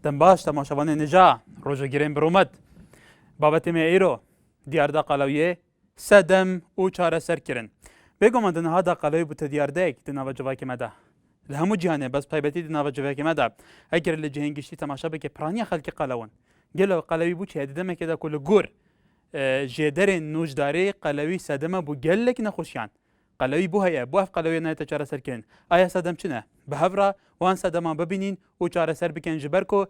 دەمباش تەماشەوانێ نەجا ڕۆژەگیرێن بڕوومەت بابەتی مێ ئێرۆ دیاردا قەڵەویێ سەدەم و چارەسەرکردن بێگومان دنەهادا قەڵەوی بوتە دیاردەیەک دناوە جڤاکێمەدا لە هەموو جیهانێ بەس تایبەتی دناوە جڤاکێمەدا ئەگەر لە جێهێنگشتی تەماشا بکە پرانیە خەڵکی قەڵەون گەلەوە قەڵەوی بوو چێ دەمێکێدا کو لە گۆر ژێدەرێن نوژدارەی قەلەوی سەدەمە بوو گەلێک نەخۆشیان قەلەوی بوو هەیە بۆ ئەف قەلەوی نایەتە چارەسەرکردن ئایا سەدەم چنە بە هەڤرا وان سەدەمان ببینین و چارەسەر بکەن ji ber ku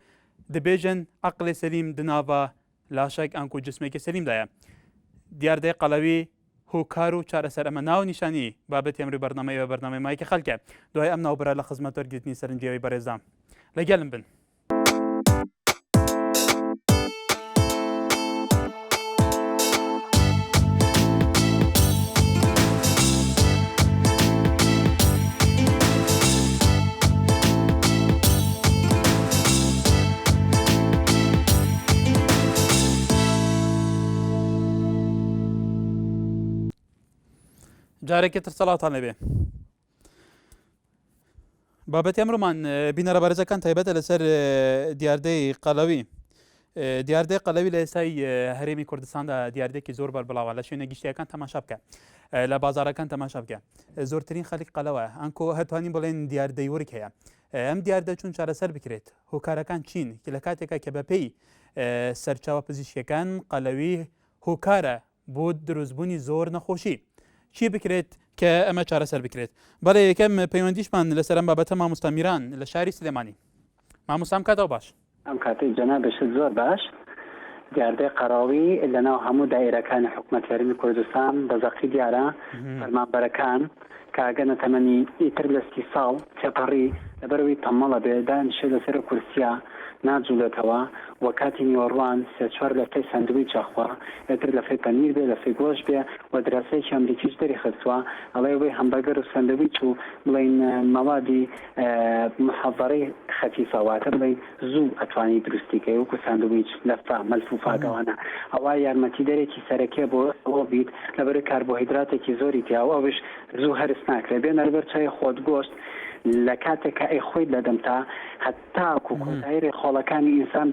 dibêjin eqlê selîm di nava laşek an ku cismekî selîmdayê diyardê qelewî hûkar û çareser em nav nîşanî babetê em rû bernameyê ve bernameymayekî xelke duayê em navbira li xizmettor gîtînî serinciyê berêzam legelin bin جارێکی تر سەڵاتان لەبێ بابەتی ئەمڕۆمان بینەرە بەرزەکان تایبەتە لەسەر دیاردەی قەڵەوی دیاردەی قەڵەوی لە ئێستای هەرێمی کوردستاندا دیاردێکی زۆر بەربڵاوە لە شوێنە گشتیەکان تەماشا بکە لە بازارەکان تەماشا بکە زۆرترین خەڵک قەڵەوە ئەنکۆ هەتوانین بڵێن دیاردەی ورک هەیە ئەم دیاردە چون چارەسەر بکرێت هۆکارەکان چین کە لە کاتێکە کە بەپێی سەرچاوە پزیشکیەکان قەڵەوی هۆکارە بۆ دروستبوونی زۆر نەخۆشی چی بکرێت کە ئەمە چارەسەر بکرێت بەڵێ یەکەم پەیوەندیشمان لەسەر ئەم بابەتە مامۆستا میران لە شاری سلێمانی مامۆستام کاتەوە باش ئەم کاتەی جەنابێشت زۆر باش دیاردەی قەڕاوی لەناو هەموو دایرەکانی حکوومەت هەرێمی کوردستان بەزەقی دیارە فەرمانبەرەکان کاگەنە تەمەنی ئیتر لە 30 ساڵ تێپەڕی لەبەرەوەی تەمەڵە بێ دانیشێ لەسەر کورسیا ناجوولێتەوە وە کاتی نیوەڕوان سێ چوار لە فەی ساندویچ ئەخوا ئێتر لە فەی پەنیر بێ لە فەی گۆشت بێ و دراسەیەکی ئەمریکیش دەری خستووە ئەڵێ وەی هەمبەرگەر و ساندویچ و بڵین مەوادی محەڤەڕەی خەفیفە واتە بڵین زوو ئەتوانی دروستیکەی وەکو ساندویچ لەفا مەلفوفاتەوانە ئەوە یارمەتی دەرێکی سەرەکیە بۆ ئەوە بیت لەبەرەوەی کاربۆهیدراتێکی زۆری تیاوە ئەوش زوو هەرس ناکرێت بێنە لەبەر چای خۆت گۆشت لە کاتێککە ئەی خۆی دەدەمتا هەتاکو کۆتایری خۆڵەکانی ئینسان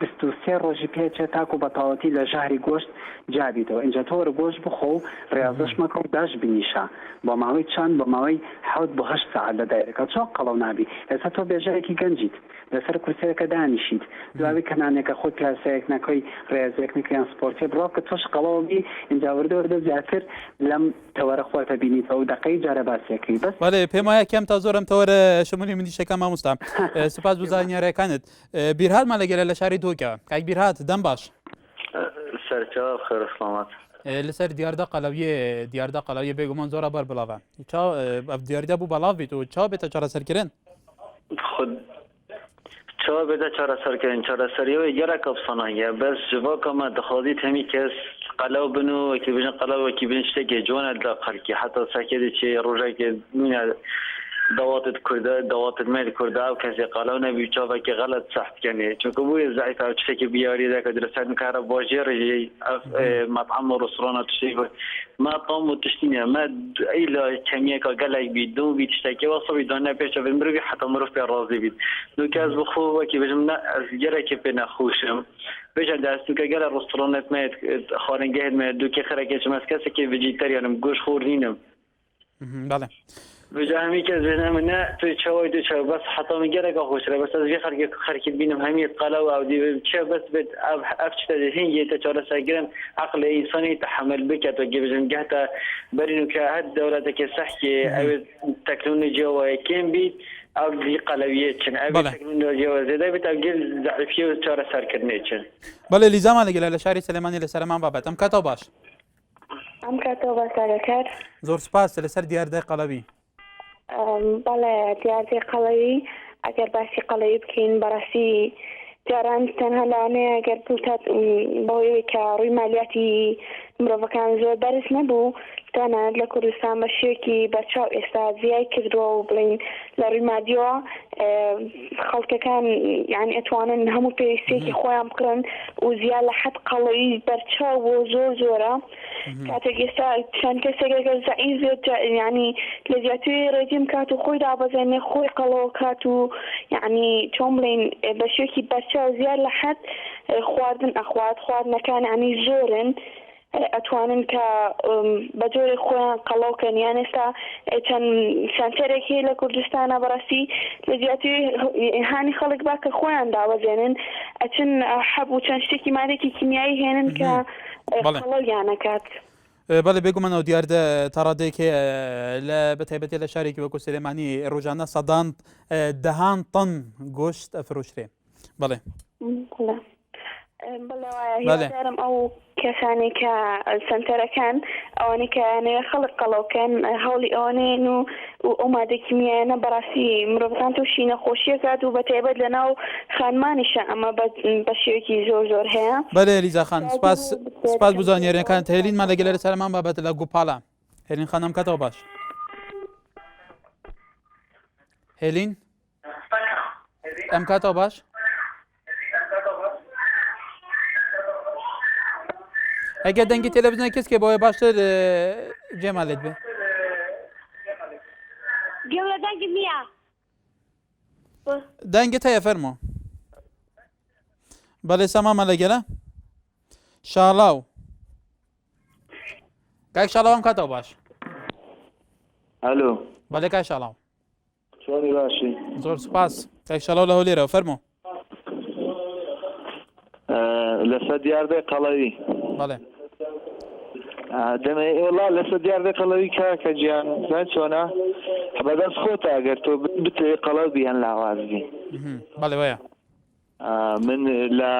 23 ڕۆژی پێچێت تاکو بەتاوەتی لە ژاری گۆشت جابیتەوە اینجا تۆرە گۆشت بخۆ و ڕاضەش مەکە و داش بنیشە بۆ ماوەی چند بۆ ماوەی 7 بۆ 8 ساعت لە دایرەکە چۆ قەڵەو نابی ئێستا تۆ بێژەیەکی گەنجیت لەسەر کورسەکە دانیشیت دواوی کەنانێکە خۆت پیاسەیەک نەکەی ڕێزێک نکەیان سپۆرتی بڕاو کە تۆش قەڵەوەبی اینجا وردە زیاتر لەم تەوەرە خۆتە بینیتەوە و دقەی جارە باسیەکەی بەس وەڵێ پێم وایە کەم تا زۆرم تەوەرە شمولی مندیشەکان مامۆستا سپاس بۆ زانیاریەکانت بیرهاتمان لەگەلە لە شاری دۆکە کاک بیرهات دەم باش سەرچاو خێر سڵامات لەسەر دیاردە قەڵەویە بێگومان زۆرە بەربڵاوە ئەف دیاردە بوو بەڵاو بیت و چاو بێتە چارەسەرکردن خود چاو بێتە چارەسەرکردن چارەسەریەوەی گەرەکە ئەفسانەیە بەس ژڤاکەمە دەخوازیت هەمی کەس قەلەو بن و وەکی بژن قەلەوەکی بن شتێکی جوانە لە خەڵکی حتا ساکێتی چێ ڕۆژێکی نونە دواتت کوردا دواتت مێل کوردا و کەسی قەلەو نەبی چاوێکی غەلەت سەحت کەنێ چونکە بووی زعیفە شتێکی بیاری دەکە درەسەت مکارە باژێڕی مەطعەم و ڕستۆرانە تشتی مەطعەم و تشتینە مە ئەیلا کەمیەکە گەلێک بیت دوو بیت شتێکی وەسەبی دانە پێشە بن مروی حتا مرۆڤ پێ ڕازی بیت دو کەس بخۆ وەکی بژم ئەس گەرەکی پێ نەخۆشم بێژە دەستوکە گەلە ڕستۆرانت مێت خارنگەهت مێ دووکێ خەرەکێ مەس کەسێکی ڤیجیتەریانم گۆش خۆر نینم بەڵێ بجا همی که ذهنم نه توی چوای دو چو بس حتی میگره که خوش ره بس از یه خرکی بینم همی قلا و عودی چه بس بد افچ تدهین یه تجارت سگرن عقل انسانی تحمل بکت و جبزن جهتا برینو که هد دولت که صحی او تکنولوژی و کم بید او دی قلویه چن او تکنولوژی و زیاده بید او گل ضعیفی و چاره سر کرنه چن بله لیزام لگل لشاری سلیمانی لسرمان بابت ام کتاب باش ام کتاب سرکر زور سپاس لسر دیارده قلبی بەڵێ دیاردەی قەڵەوی ئەگەر باسی قەڵەوی بکەین بەڕاستی جاران تەنها لەوانەیە ئەگەر بوتات بەهۆی کە ڕووی مالیاتی مرۆڤەکان زۆر بەرز نەبوو تەنانەت لە کوردستان بە شێوەیەکی بەرچاو ئێستا زیای کردووە و بڵین لە ڕووی مادیەوە خەڵکەکان یعنی ئەتوانن هەموو پێویستیەکی خۆیان بکڕن و زیاد لە حەد قەڵەوی بەرچاو بۆ زۆر زۆرە کاتێک ئێستا چەند کەسێک ئەگەر زەعیف بێت یعنی لە زیاتری ڕێجیم کات و خۆی دابەزێنێ خۆی قەڵەوە کات و یعنی چۆن بڵێن بە شێوەکی بەرچاو زیاد لە حەد خواردن ئەخوات خواردنەکان ینی زۆرن ئەتوانن کە بە جۆری خۆیان قەڵەوکەن یان ئێستا چەند سانتەرێکی لە کوردستانە بەڕاستی لە زیاتری هانی خەڵک با کە خۆیان داوەزێنن ئەچن حەب و چەند شتێکی مادێکی کیمیایی هێنن کە قەڵەویانەکات. بەڵێ بێگومانەوە دیاردە تا ڕادەیەکێ لە بەتایبەتی لە شارێکی وەکو سلێمانی ڕۆژانە سەدان دەهان تەن گۆشت ئەفرۆشرێ. بەڵێ بەڵێوایەدارم ئەو کەسانی کە سنتەرەکان ئەوانەی کە یانەیە خەڵک قەڵەوکەن هەوڵی ئەوانێن و ئەو مادێکی میایەنە بەڕاستی مرۆڤەکان تووشی نەخۆشیەکات و بەتایبەت لەناو خانمانیشە ئەمە بە شێوەیەکی زۆر هەیە. بەڵێ لیزاخان سپاس بۆ زانیاریەکانت. هێلینمان لەگەلە سەرمان بابەت لە گوپاڵە. هێلین خانم کاتەوە باش. هێلین ئەم کاتەوە باش. ئەگەر دەنگی تەلەڤیزیۆنە کەسکێ بۆیە باشتر جێمان لێت بێ. گەورە دەنگی نییە. دەنگت هەیە فەرمۆ. بەڵێ سەمامە لەگەلە شاڵاو. کاک شاڵاو ئەم کاتەوە باش. الو بەڵێ کاک شاڵاو. چۆنی باشی؟ زۆر سوپاس. کاک شاڵاو لە هەولێرەوە فەرمۆ. لەسەر دیاردەی قەڵەوی. بەڵێ دەمە وڵا لەسەر دیاردەی قەڵەوی کاکە گیان زان چۆنە بەدەست خۆتە ئەگەر تۆ بتوێ قەڵەو بیان لاوازبی. بەڵێ وایە من لە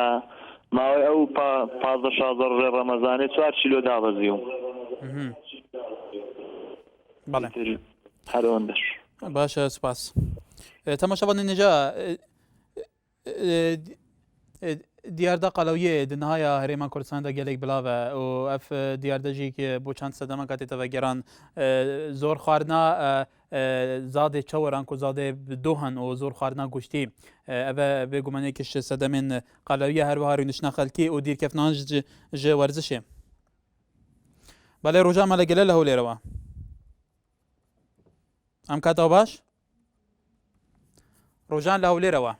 ماوەی ئەو 15 ڕێ ڕەمەزانێ 4 کیلۆ دابەزیوم. بەڵێ هەرەوەندەش باشە سوپاس. تەماشاوانە نێجا دیاردە قەڵەویە دنهایە هەرێما کوردستاندا گەلێک بڵاوە و ئەف دیاردەژێکی بۆ چەند سەدەمە کاتێتەوە گەران زۆر خواردنا زادێ چەوەران و زادێ دۆهن و زۆر خواردنا گوشتی ئەvە بێگومانێکیش سەدەمێن قەڵەویە هەروەها ڕوونشنا خەلکی و دیرکەفنان ژ وەرزشێ. بەڵێ ڕۆژامە لەگەلە لە هەولێرەوە ئەم کاتەوە باش. ڕۆژان لە هەولێرەوە.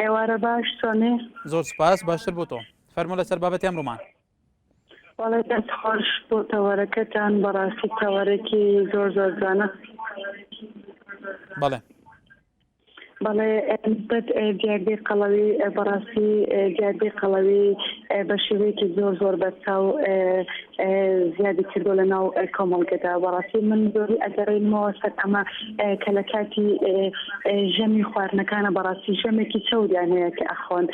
ئێوارە باش چۆنێ؟ زۆر سپاس باشتر بۆ تۆ. فەرموو لەسەر بابەتی ئەمڕۆمان. وەڵێ دەست خۆش بۆ تەوەرەکەتان بەڕاستی تەوەرەکی زۆر جوانە. بەڵێ بەڵێ نسبەت دیاردەی قەڵەوی بەڕاستی دیاردەی قەڵەوی بە شێوەیەکی زۆر بەرچاو زیادی کردو لە ناو کۆمەڵگەدا. بەڕاستی من زۆری ئەگەڕێنمەوە سەر ئەمە کە لە کاتی ژەمی خواردنەکانە بەڕاستی ژەمێکی چەودیان هەیە کە ئەخۆن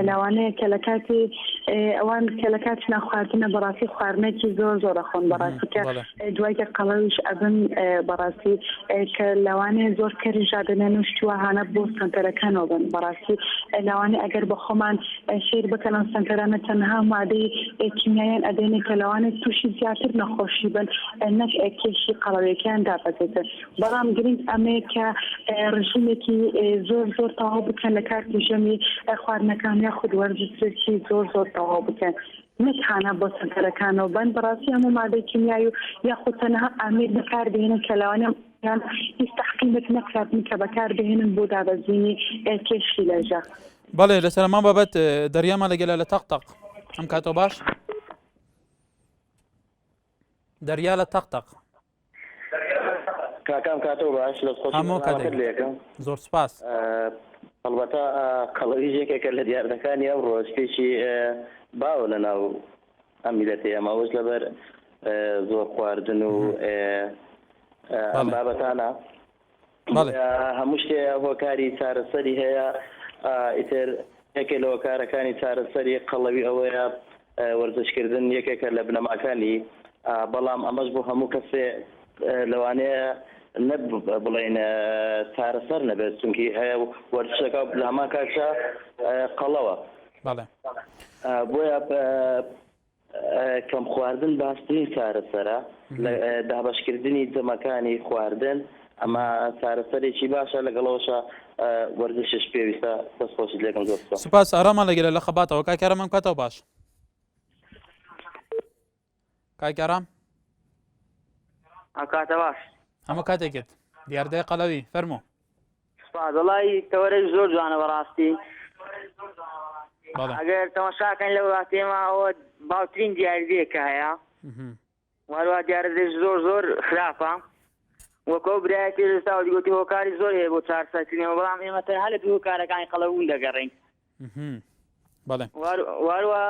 لەوانەیە کە لە کاتی ئەوان کە لە کاتی ناخواردنە بەڕاستی خواردنێکی زۆر ئەخۆن بەڕاستی کە دوایکە قەڵەویش ئەبن بەڕاستی کە لەوانەیە زۆر کەری ژادنێن و شتووەهانە بۆ سنتەرەکانەوە بن. بەڕاستی لەوانەیە ئەگەر بە خۆمان شیر بکەنەوە سنتەرانە تەنها مادەی کیمیایان ئەدێنێ کە لەوانێت تووشی زیاتر نەخۆشی بن نەک کێشی قەڵەویەکیان دابەزێتن. بەڵام گرنگ ئەمەیە کە ڕژیمێکی زۆر تەواو بکەن لە کارتی ژەمی خواردنەکان یا خود وەرزشی زۆر تەواو بکەن نەک هانە بۆ سنتەرەکانەوە بن. بەڕاستی هەموو مادەی کیمیایی و یاخود تەنها ئامێر بەکاردێنن کە لەوانەیە هیچ تحقیقێک نەکاتن کە بەکاردێنن بۆ دابەزینی کێشی لەژە. بەڵێ لەسەرمان بابەت دەریامان لەگەلە لە تەقتەق ئەم کاتەوە باش. دەریا لە تەقتەق کاکام کاتەوە باش لە هەموو کاتێک لێکم زۆر سپاس. ئەلبەتە قەڵەویژێکێکە لە دیاردەکانی ئەو ڕۆژپێکی باوە لە ناو ئەم میلەتەیە ئەمەوەش لەبەر زۆر خواردن و ئەم بابەتانە هەموو شتێ هۆکاری چارەسەری هەیە. ئیتر یەکێ لە هۆکارەکانی چارەسەری قەڵەوی ئەوەیە وەرزشکردن یەکێکە لە بنەماکانی بەڵام ئەمەش بۆ هەموو کەسێ لەوانەیە بڵێن چارەسەر نەبێت چونکی هەیە وەرزشەکە لە هەمان کاتە قەڵەوە. بۆیە کەم خواردن باشترین چارەسەرە لە دابەشکردنی جەمەکانی خواردن. ئەمە چارەسەرێکی باشە لەگەڵەوەشە وەرزشش پێویستە. دەستخۆشت لێکم زۆر سپاس. ئارامان لەگەلە لە خەباتەوە کاکارەمان کاتەوە باش. کاکارام ئەکاتە باش هەموو کاتێکت دیاردەی قەڵەوی فەرموو سپاس وڵی تەوەرەی زۆر جوانە بەڕاستی بەڵێ ئەگەر تەماشاکەن لە وڵاتێمە ئەوە باوترین دیاردەیەکە هەیە وەروە دیارەدەش زۆر زۆر خراپە وەکۆ برایەتی ئێستا دیگوتی هۆکاری زۆر هەیە بۆ چارسەرکردنەوە بەڵام ئێمە تەنها لە هۆکارەکانی قەڵەوون دەگەڕین بەڵێ واروە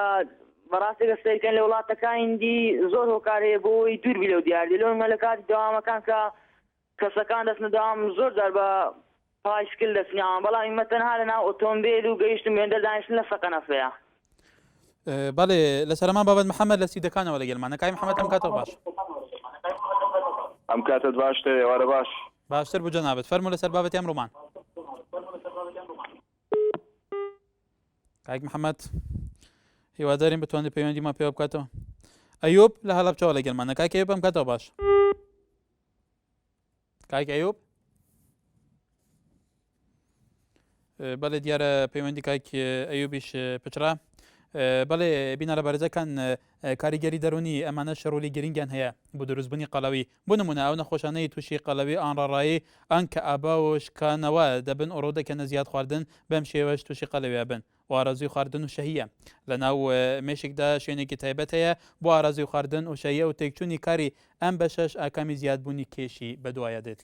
بەڕاستی گەستەکەن لە وڵاتەکانی دی زۆر هۆکار هەیە بۆی دووربی لەو دیاردی لەومە لە کاتی داوامەکان کە کەسەکان دەستنە داوام زۆر جار بە پایسکل دەستنیان بەڵام ئێمە تەنها لەناو ئۆتۆمبیل و گەیشتن وێندە دانیشتن لە سەقەنەفەیە بەڵێ لە سەرما بابەت محەممەد لە سیدەکانەوە لەگەڵمانە کای محەممەد ئەم کاتەوە باش ئەم کاتت باشتر ئێوارە باش باشتر بوو جەنابەت فەرموو لەسەر بابەتی ئەمڕۆمان کاک محەممەد هیوادارین بتوانێت پەیوەندیمان پێوە بکاتەوە ئەیوب لە هەڵەبجەوە لەگەڵمانە کاک ئەیوب ئەم کاتەوە باش کاک ئەیوب بەڵێ دیارە پەیوەندی کاک ئەیوبیش پچرا بەڵێ بینە لە بەرزەکان کاریگەری دەرونی ئەمانە شەڕولی گرنگیان هەیە بۆ دروستبوونی قەڵەوی بۆ نمونە ئەو نەخۆشانەی تووشی قەڵەوی ئاڕاڕایی ئەن کە ئابا و شکانەوە دەبن ئۆڕۆ دەکەنە زیاد خواردن بەم شێوەش تووشی قەڵەویە بن بۆ ئارازوی خواردن و شەهیە لە ناو مێشکدا شوێنێکی تایبەت هەیە بۆ ئارازوی خواردن و شەهیە و تێکچوونی کاری ئەم بەشەش ئاکامی زیادبوونی کێشی بەدوایە دێت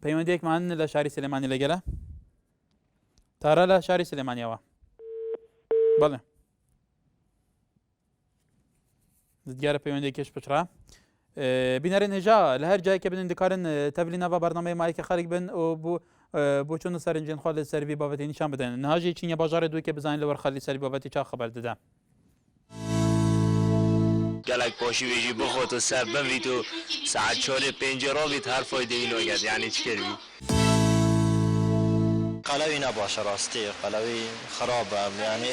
پەیوەندێکمان لە شاری سلێمانی لەگەلە تارە لە شاری سلێمانیەوە بەڵێ دیارە پەیوەندێکیش پچرا بینەرێن هێژا لە هەر جایکە بنن دکارن تەبلی ناوا بەرنامەی مایکە خەڵک بن و بۆ چۆن سەرنجێن خوا لە سەروی بابەتی نیشان بدەن نهاژی چینە باژارە دووکە بزانین لە وەرخەلی سەری بابەتی چا خەبەر دەدا گەلک پاشی وێژی بخۆت و سەر بمریت و ساعت 4-5 ڕۆبیت هەر فۆیدەی لۆگەت یعنی چ کردی قەڵەوی نەباشە ڕاستی قەڵەوی خراپە یعنی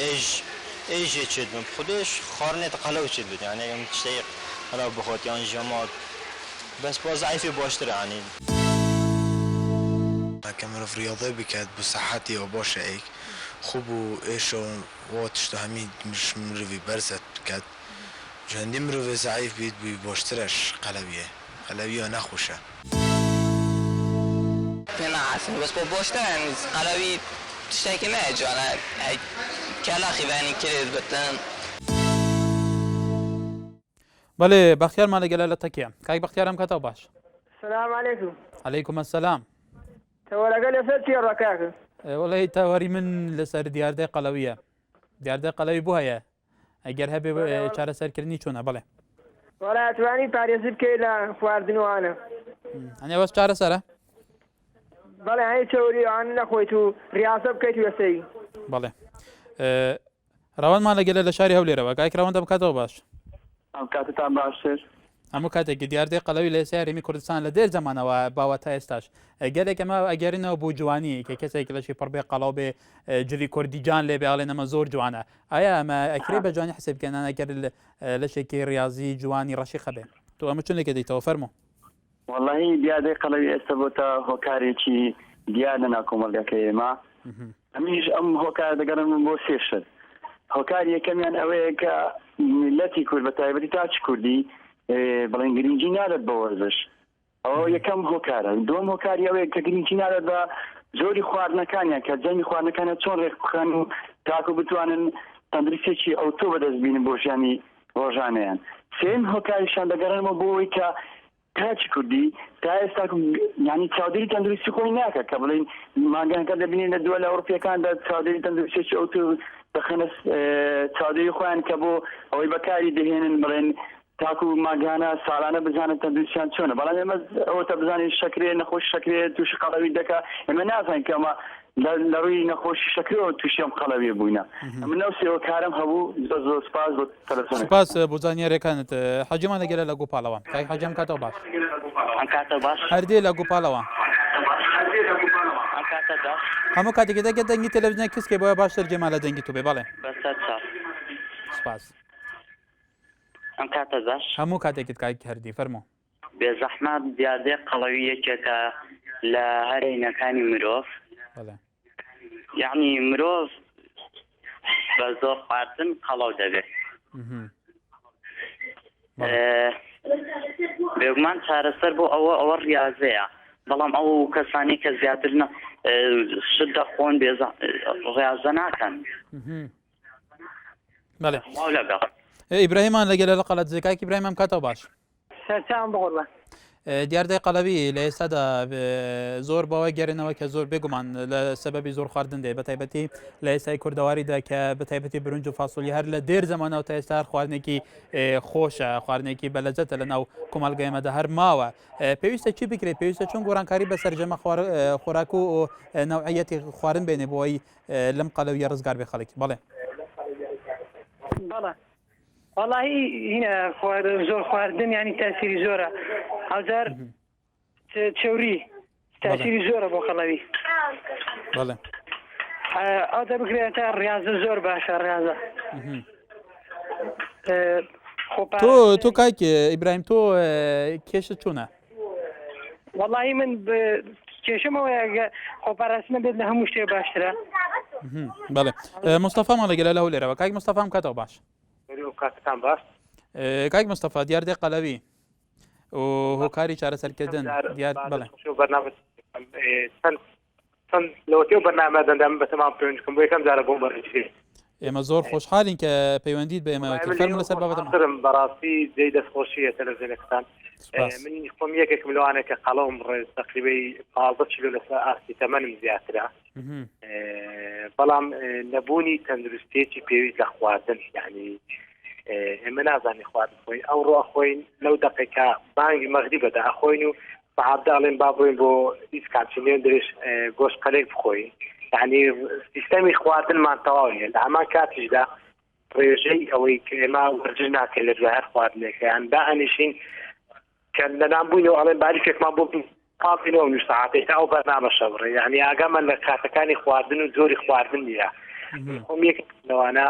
ئێژێ چێت بم خودش خواردنێت قەڵەو چێت بێت یعنی ئەم شتەی قەڵەو بخۆت یان ژەمات بەس بۆ زعیفی باشترە یعنی کە مرۆڤ ریاضە بکات بۆ سەحەتی ئەو باشە ئەیک خوب و ئێشە وا تشتە هەمی مرۆڤی بەرزت بکات هەندی مرۆڤ زعیف بیت بووی باشترەش قەڵەویە نەخۆشە نعرفه بس با باشتر قلبی تشتكي ما جانا كلاخي باني كريد بتن بەڵێ بەختیارمان لەگەلە لە تەکیە کاک بەختیارم کاتەوە باش سلام علیکم عەلەیکوم ئەسەلام تەوەرەکە لەسەر چی ڕکاکە وەڵی تەوەری من لەسەر دیاردەی قەڵەویە دیاردەی قەڵەوی بوو هەیە ئەگەر هەبێ چارەسەرکردنی چۆنە بڵێ وەڵا ئەتوانی پارێزی بکەیت لە خواردنەوەوانە ئەنێ وەس چارەسەرە بەڵێ هەی چۆریوان نەخۆیت و ڕاستە بکەیت وەسەی بەڵێ ڕەوانمان لەگەلە لە شاری هەولێرەوە کاک ڕەوەندە بکاتەوە باش ئەم کاتتان باشتر هەموو کاتێکی دیاردەی قەڵەوی لە ئێستا هەرێمی کوردستان لە دێر زەمانەوە باوە تا ئێستاش گەلێک ئەمە ئەگەرینەوە بۆ جوانی کە کەسێک لەشی پڕبێ قەڵاو بێ جلی کوردیجان لێ بێ ئاڵێن ئەمە زۆر جوانە ئایا ئەمە ئەکرێ بە جوانی حسێب بکەن ئەگەر لەشێکی ریاضی جوانی ڕەشی خەبێ تۆ ئەمە چونێکە دەیتەوە فەرموو والله دیاردەی قەڵەوی ئێستا بۆتە هۆکارێکی دیار لە ناو کۆمەڵگەکەی ئێمە ئەمیش ئەم هۆکار دەگەڕن بۆ سێ شت هۆکار یەکەمیان ئەوەیە کە میلەتی کورد بە تایبەتی تا چ کوردی بەڵێن گرنگی نادات بە وەرزش ئەوە یەکەم هۆکارە دووەم هۆکاری ئەوەیە کە گرنگی نادات بە زۆری خواردنەکانیان کە جەمی خواردنەکانە چۆن ڕێک بخەن و تاکو بتوانن تەندروستێکی ئەوتۆ بەدەست بینن بۆ ژیانی ڕۆژانەیان سێم هۆکاریشان دەگەڕنەوە بۆ ئەوەی کە تاچ کوردی تا ئێستا ینی چاودێری تەندروستی خۆی ناکە کە بڵین ماگەنەکە دەبینین لە دووە لە ئەوروپیەکاندا چاودێری تەندروستێکی ئەوتۆ دەخەنە چاودێری خۆیان کە بۆ ئەوەی بەکاری دەهێنن بڵێن تاکو ماگانە ساڵانە بزانن تەندروستیان چۆنە بەڵام ئێمە ئەوە بزانین شەکرێ نەخۆش شەکرێ تووشی قەڵەوی دەکا ئێمە نازانین کە ئەمە لە ڕووی نەخۆشی شەکرەوە تووشی ئەم قەڵەویە بووینە من نەو سێوە کارم هەبوو زۆر سپاس بۆ تەلەفۆن سپاس بۆ زانیاریەکانت حەجیمان لەگەلە لە گوپاڵەوە کاک حەجام کاتەوە باش هەردێ لە گوپاڵەوە هەموو کاتێکی دەگە دەنگی تەلەڤیزیۆن کەسکێ بۆیە باشتر جێما لە دەنگی تو بێ بەڵێ سپاس ئەم کاتە باش هەموو کاتێکت کاکی هەردی فەرموو بێزەحمەت دیاردەی قەڵەوی یەکێکە لە هەرێنەکانی مرۆڤ یعنی مرۆڤ بە زۆر خواردن قەڵەو دەبێت بێگومان چارەسەر بۆ ئەوە ڕاضەیە بەڵام ئەو کەسانی کە زیاتر شت دەخۆن ڕاضە ناکەن. بەڵێ ئیبراهیمان لەگەلە لە قەڵەت زێکاکی ئیبراهیم کاتەوە باش سەرچاوم بخۆڕە دیاردەی قەڵەوی لە ئێستادا زۆر بەوەی گەرنەوە کە زۆر بێگومان لە سەبەبی زۆر خواردن دێ بە تایبەتی لە ئێستای کوردەواریدا کە بە تایبەتی برنج و فاسۆلی هەر لە دێر زەمانەوە تا ئێستا خواردنێکی خۆشە خواردنێکی بەلەجەتە لە ناو کۆمەڵگەیەمەدا هەر ماوە پێویستە چی بکرێت پێویستە چۆن گۆڕانکاری بەسەر جەمە خۆراک و نەوعەتی خواردن بێنێ بۆی لەم قەلەویە ڕزگار بێ خەڵکی بەڵێ بەڵێ والله هنا زۆر خواردن ینی تاسیری زۆرە هەزار چێوری تاسیری زۆرە بۆ خەڵەوی ئەو دەبکرێتە ڕاضە زۆر باشە ڕاضە تۆ کاک ئیبراهیم تۆ کێشت چۆنە؟ والله من کێشەمەوەیە خۆپاراستنە بێت لە هەموو شتێ باشترە. بەڵێ مستەفامان لەگەلە لەو لێرەوە کاک مستەفام کاتەوە باش کاتتان باش کاک مستەفا دیاردەی قەلەوی و هۆکاری چارەسەرکردن دیار بڵێ چەند لەوەتێ بەرنامە دەندەم بە تەمام پێوەندیکەم بۆ یەکەم جارە بۆم بەڕێژێ ئێمە زۆر خۆشحالین کە پەیوەندیت بە ئێمەوە فەرموو لەسەر بابەتم بەڕاستی جێی دەستخۆشیە تەلەڤیزیۆنەکەتان من خۆم یەکێک ملوانێک کە قەڵەوم ڕێز تقریبەی 15 کیلۆ لەسەر ئاستی تەمەنم زیاترە بەڵام نەبوونی تەندروستێکی پێویست لە خواردن یعنی ئێمە نازانی خواردن خۆین ئەو ڕۆ ئەخۆین لەو دەقێکا بانگی مەغریبەدا ئەخۆین و سەعات داڵێن با بڕۆین بۆ هیچ کاتچێن درێژ گۆشت قەلێک بخۆین یعنی سیستەمی خواردنمان تەواو نیە لە هەمان کاتیشدا ڕێژەی ئەوەی کە ئێمە وەرجش ناکەین لە دوای هەر خواردنێکە یان دائەنیشین کە لەنامبووینەوە ئەڵێن باریکێکمان بۆ پاڵینەوە نوو سەعاتێک تا ئەو بەرنامەشە بڕێ یعنی ئاگامان لە کاتەکانی خواردن و زۆری خواردن نیە خۆم یەکێک لەوانە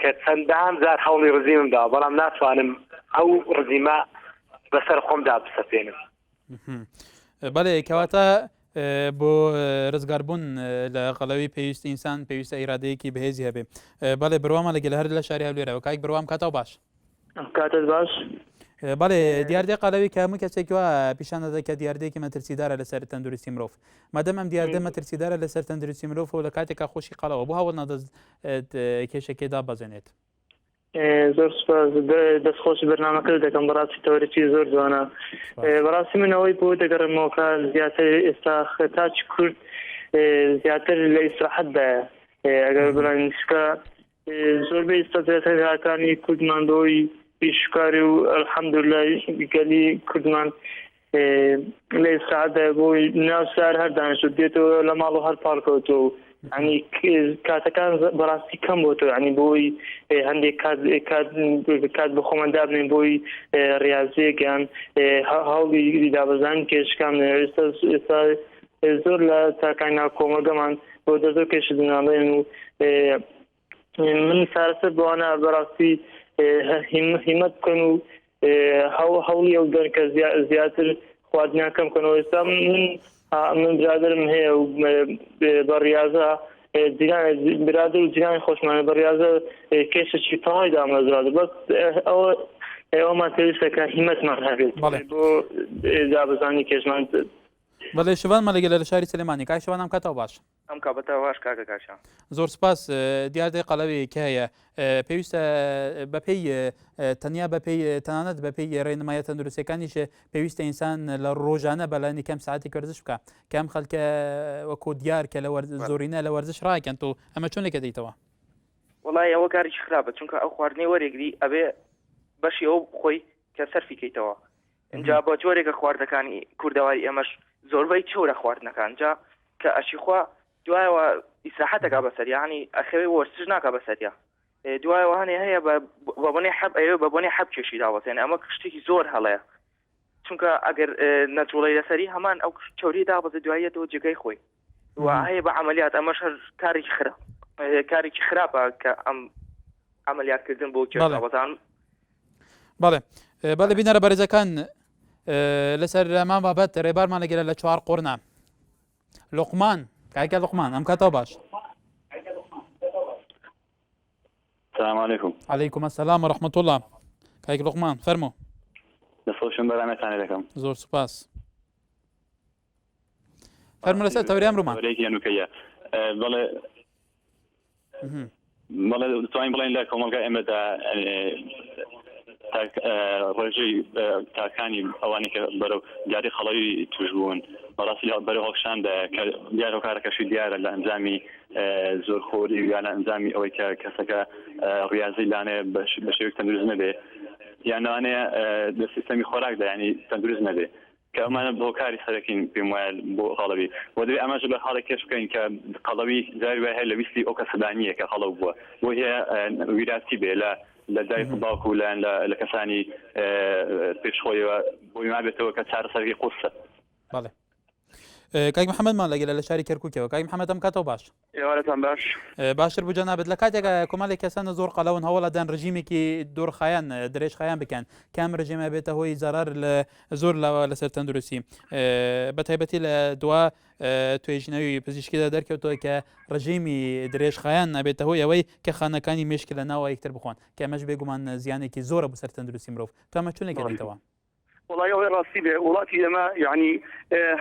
کە چەندان زار هەوڵی ڕزیممدا بەڵام ناتوانم ئەو ڕزیمە بەسەر خۆمدا بسەپێنم. بەڵێ کەواتە بۆ ڕزگاربوون لە قەڵەوی پێویست ئینسان پێویستە ئیرادەیەکی بەهێزی هەبێ بەڵێ بڕوامان لەگەل هەر لە شاری هەولێرەوە کاک بڕوام کاتەوە باش کاتت باش بەڵێ دیاردەی قەڵەوی کە هەموو کەسێکی وە پیشان دەدات کە دیاردەیەکی مەترسیدارە لەسەر تەندروستی مرۆڤ مادەم ئەم دیاردە مەترسیدارە لەسەر تەندروستی مرۆڤ و لە کاتێکا خۆشی قەڵەوە بۆ هەوڵ نەدەست کێشەکێدا بەزێنێت زۆر سپاس دەستخۆش بەرنامەکە دەکەم بەڕاستی تەوەرێکی زۆر جوانە بەڕاستی من ئەوەی بۆ دەگەڕمەوە کە زیاتر ئێستا خەتاچ کورد زیاتر لە ئیسراحەتدایە ئەگەر بڵێنکە زۆربەی ئێستاکانی کوردماندۆی پیشکاری و ئەلحەمدولیلا گەلی کوردمان لە ئیسراحەتدایە بۆی ناو سار هەر دانیشتووە دێتەوە لە ماڵ و هەر پاڵکەوتەوە ینی کاتەکان بەڕاستی کەم بۆ تۆ ینی بۆی هەندێک کات بە خۆمان دابنین بۆی ڕاضیەکیان هەوڵی دابەزان کێشکان ئێستا زۆر لە تاکانی ناو کۆمەلگەمان بۆ دەزۆر کێشدناڵێن و من سارەسەر بۆوانە بەڕاستی هیمەت بکەن و هەوڵی ئەو دەن کە زیاتر خواردنیان کەم بکەنەوە ئێستا من برادرم هەیە و بە ڕاضە برادر و جیرانی خۆشمانە بە ڕاضە کێشێکی تەواوی دامەزرادە بەس ئەومان پێویستە کە هیمەتمان هەبێت بۆ دابزانی کێشمان. بەڵێ شەوانمان لەگەلە لە شاری سلێمانی کاک شەوان ئەم کاتەوە باش ئەم کابەتەوە باش کاکە کاشە زۆر سپاس دیاردەی قەڵەوی کە هەیە پێویستە بەپێی تەنیا بەپێی تەنانەت بەپێی ڕێنمایە تەندروستیەکانیش پێویستە ئینسان لە ڕۆژانە بەلانی کەم ساعتی ورزش بکە کە ئەم خەڵکە وەکو دیار کە لە زۆرینە لە ورزش ڕاکەن تۆ ئەمە چۆن لێکە دەیتەوە؟ وڵای ئەوە کاریی خراپە چونکە ئەو خواردنی وەرێگری ئەبێ بەشی ئەو خۆی کە سەرفیکەیتەوە اینجا بۆ جۆرێکە خواردەکانی کوردەواری ئەمەش زۆربەی چۆرە خواردنەکان جا کە ئەشیخوا دوایەوە ئیسراحەتەکە بەسەریانی ئەخەوێ وەرزش ناکە بەسەریا دوایەوە هەنێ هەیە بەبوونی حەب ئەوێ بەبوونی حەب کێشی داوەتێن ئەمە شتێکی زۆر هەڵەیە چونکە ئەگەر نەجوڵی لەسەری هەمان ئەو چۆری دابەزە دوایەتەوە جگەی خۆی و هەیە بە عملیات ئەمەش هەر کارێکی خراپە کە ئەم عملیاتکردن بۆ کێشەوەتان. بەڵێ بەڵێ بینەرە بەرزەکان لەسەر ئەمان بابەت ڕێبارمان لەگەلە لە چوار قورنا لوقمان کاکە لوقمان ئەم کاتەوە باش. السلام عليكم. عليكم السلام ورحمة الله. كايك لقمان فرمو. دەستخۆشم بەرامەتانێ دەکەم. زۆر سوپاس. فەرموو لەسەر تەوری ئەمڕۆمان. تەورەیەکی هەنووکەیە. بەڵێ دەتوانین بڵێن لە کۆمەلگای ئێمەدا ڕێژەی تاکانی ئەوانی کە بەرەو دیاری خەڵەوی توش بوون بەڕاستی بەرەو هەڵکشاندا کە دیار هۆکارەکەشی دیارە لە ئەنجامی زۆرخۆری یان لە ئەنجامی ئەوەی کە کەسەکە ڕاضی لانێ بە شێوەیەک تەندروست نەبێ یان لەوانەیە لە سیستەمی خۆراکدا ینی تەندروست نەبێ کە ئەمانە بۆ کاری سەرەکین پێم وایە بۆ خەڵەوی بۆ دەبێت ئەمەش بە حاڵێک کێش بکەین کە قەڵەوی جاری وای هەیە لە ویستی ئەو کەسەدانیە کە خەڵەو بووە بۆ هەیە ویراسی بێ لە دایک و باوکو لە کەسانی پێشخۆیەوە بۆی مابێتەوە کە چارەسەرکی قورسە. بەڵێ کاک محەممەدمان لەگەلە لە شاری کەرکووکەوە کاک محەممەد ئەم کاتەوە باش ئێوارەتان باش باشتر بوو جەنابەت لە کاتێکە کۆمەڵێک کەسانە زۆر قەڵەون هەوڵەدان ڕژیمێکی دۆڕخایان درێژخایان بکەن کام ڕژیمە بێتە هۆی زەرار لە زۆر لاوە لەسەر تەندروستی بە تایبەتی لە دوا توێژینەوەی پزیشکیدا دەرکەوتەوە کە ڕژیمی درێژخایان نابێتە هۆی ئەوەی کە خانەکانی مشک لە ناوە یەکتر بخۆن کە ئەمەش بێگومان زیانێکی زۆرە بۆ سەر تەندروستی مرۆڤ تامە چۆن لەگەڵیتەوە وڵای ئەوەی ڕاستی بێ وڵاتی ئێمە یعنی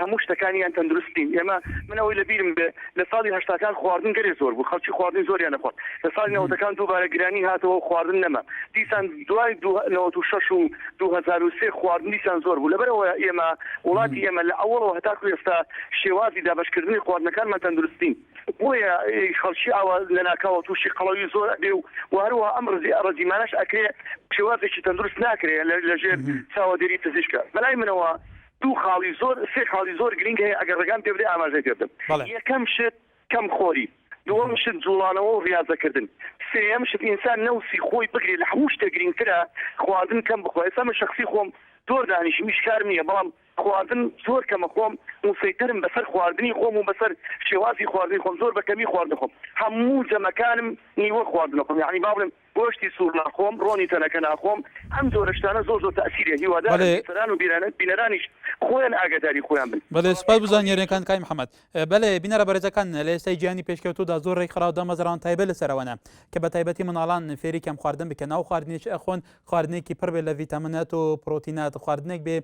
هەموو شتەکانیان تەندروستین ئێمە من ئەوەی لەبیرم بێ لە ساڵی هەشتاکان خواردن گەرێ زۆر بوو خەڵکی خواردن زۆریان نەخوارد لە ساڵی نەوەتەکان دووبارە گرانی هاتەوە خواردن نەما دیسان دوای 96 و 2003 خواردن دیسان زۆر بوو لەبەرەوە ئێمە وڵاتی ئێمە لە ئەوڵەوە هەتاکو ئێستا شێوازی دابەشکردنی خواردنەکانمان تەندروستین بۆیە خەڵکی ئاوا لە ناکاوە تووشی قەڵەوی زۆر ئەبێ و هەروە ئەم ڕەزیمانەش ئەکرێ شێوازێکی تەندروست ناکرێ لەژێر چاوەدێری پزیشکە بەلای منەوە دوو خاڵی زۆر سێ خاڵی زۆر گرنگ هەیە ئەگەر ڕێگان پێ بدەی ئاماژەی پێ بدەم یەکەم شت کەم خۆری دووەم شت جوڵانەوە و ڕاضەکردن سێەم شت ئینسان نەوسی خۆی بگرێ لە هەموو شتە گرنگترە خواردن کەم بخۆ ئێستا من شەخسی خۆم زۆر دانیشی میشکارم نییە بەڵام خواردن زۆر کەمە خۆم مسەیترم بەسەر خواردنی خۆم و بەسەر شێوازی خواردنی خۆم زۆر بەکەمی خواردن خۆم هەموو جەمەکانم نیوە خواردن خۆم یعنی با بڵێم گۆشتی سوور ناخۆم ڕۆنی تەنەکە ناخۆم ئەم جۆرە شتانە زۆر تەئسیرە هیوادارم بیسەران و بینەرانیش خۆیان ئاگاداری خۆیان بن. بەڵێ سوپاس بزانیاریەکان کاک محەممەد بەڵێ بینەرە بەرەزەکان لە ئێستای گیانی پێشکەوتوودا زۆر ڕێی خراودا مەزران تایبەت لەسەرەوەنە کە بە تایبەتی مناڵان فێری کەم خواردن بکەن ناو خواردنیش ئەخۆن خواردنێکی پڕ بێ لە ڤیتامینات و پرۆتینات خواردنێک بێ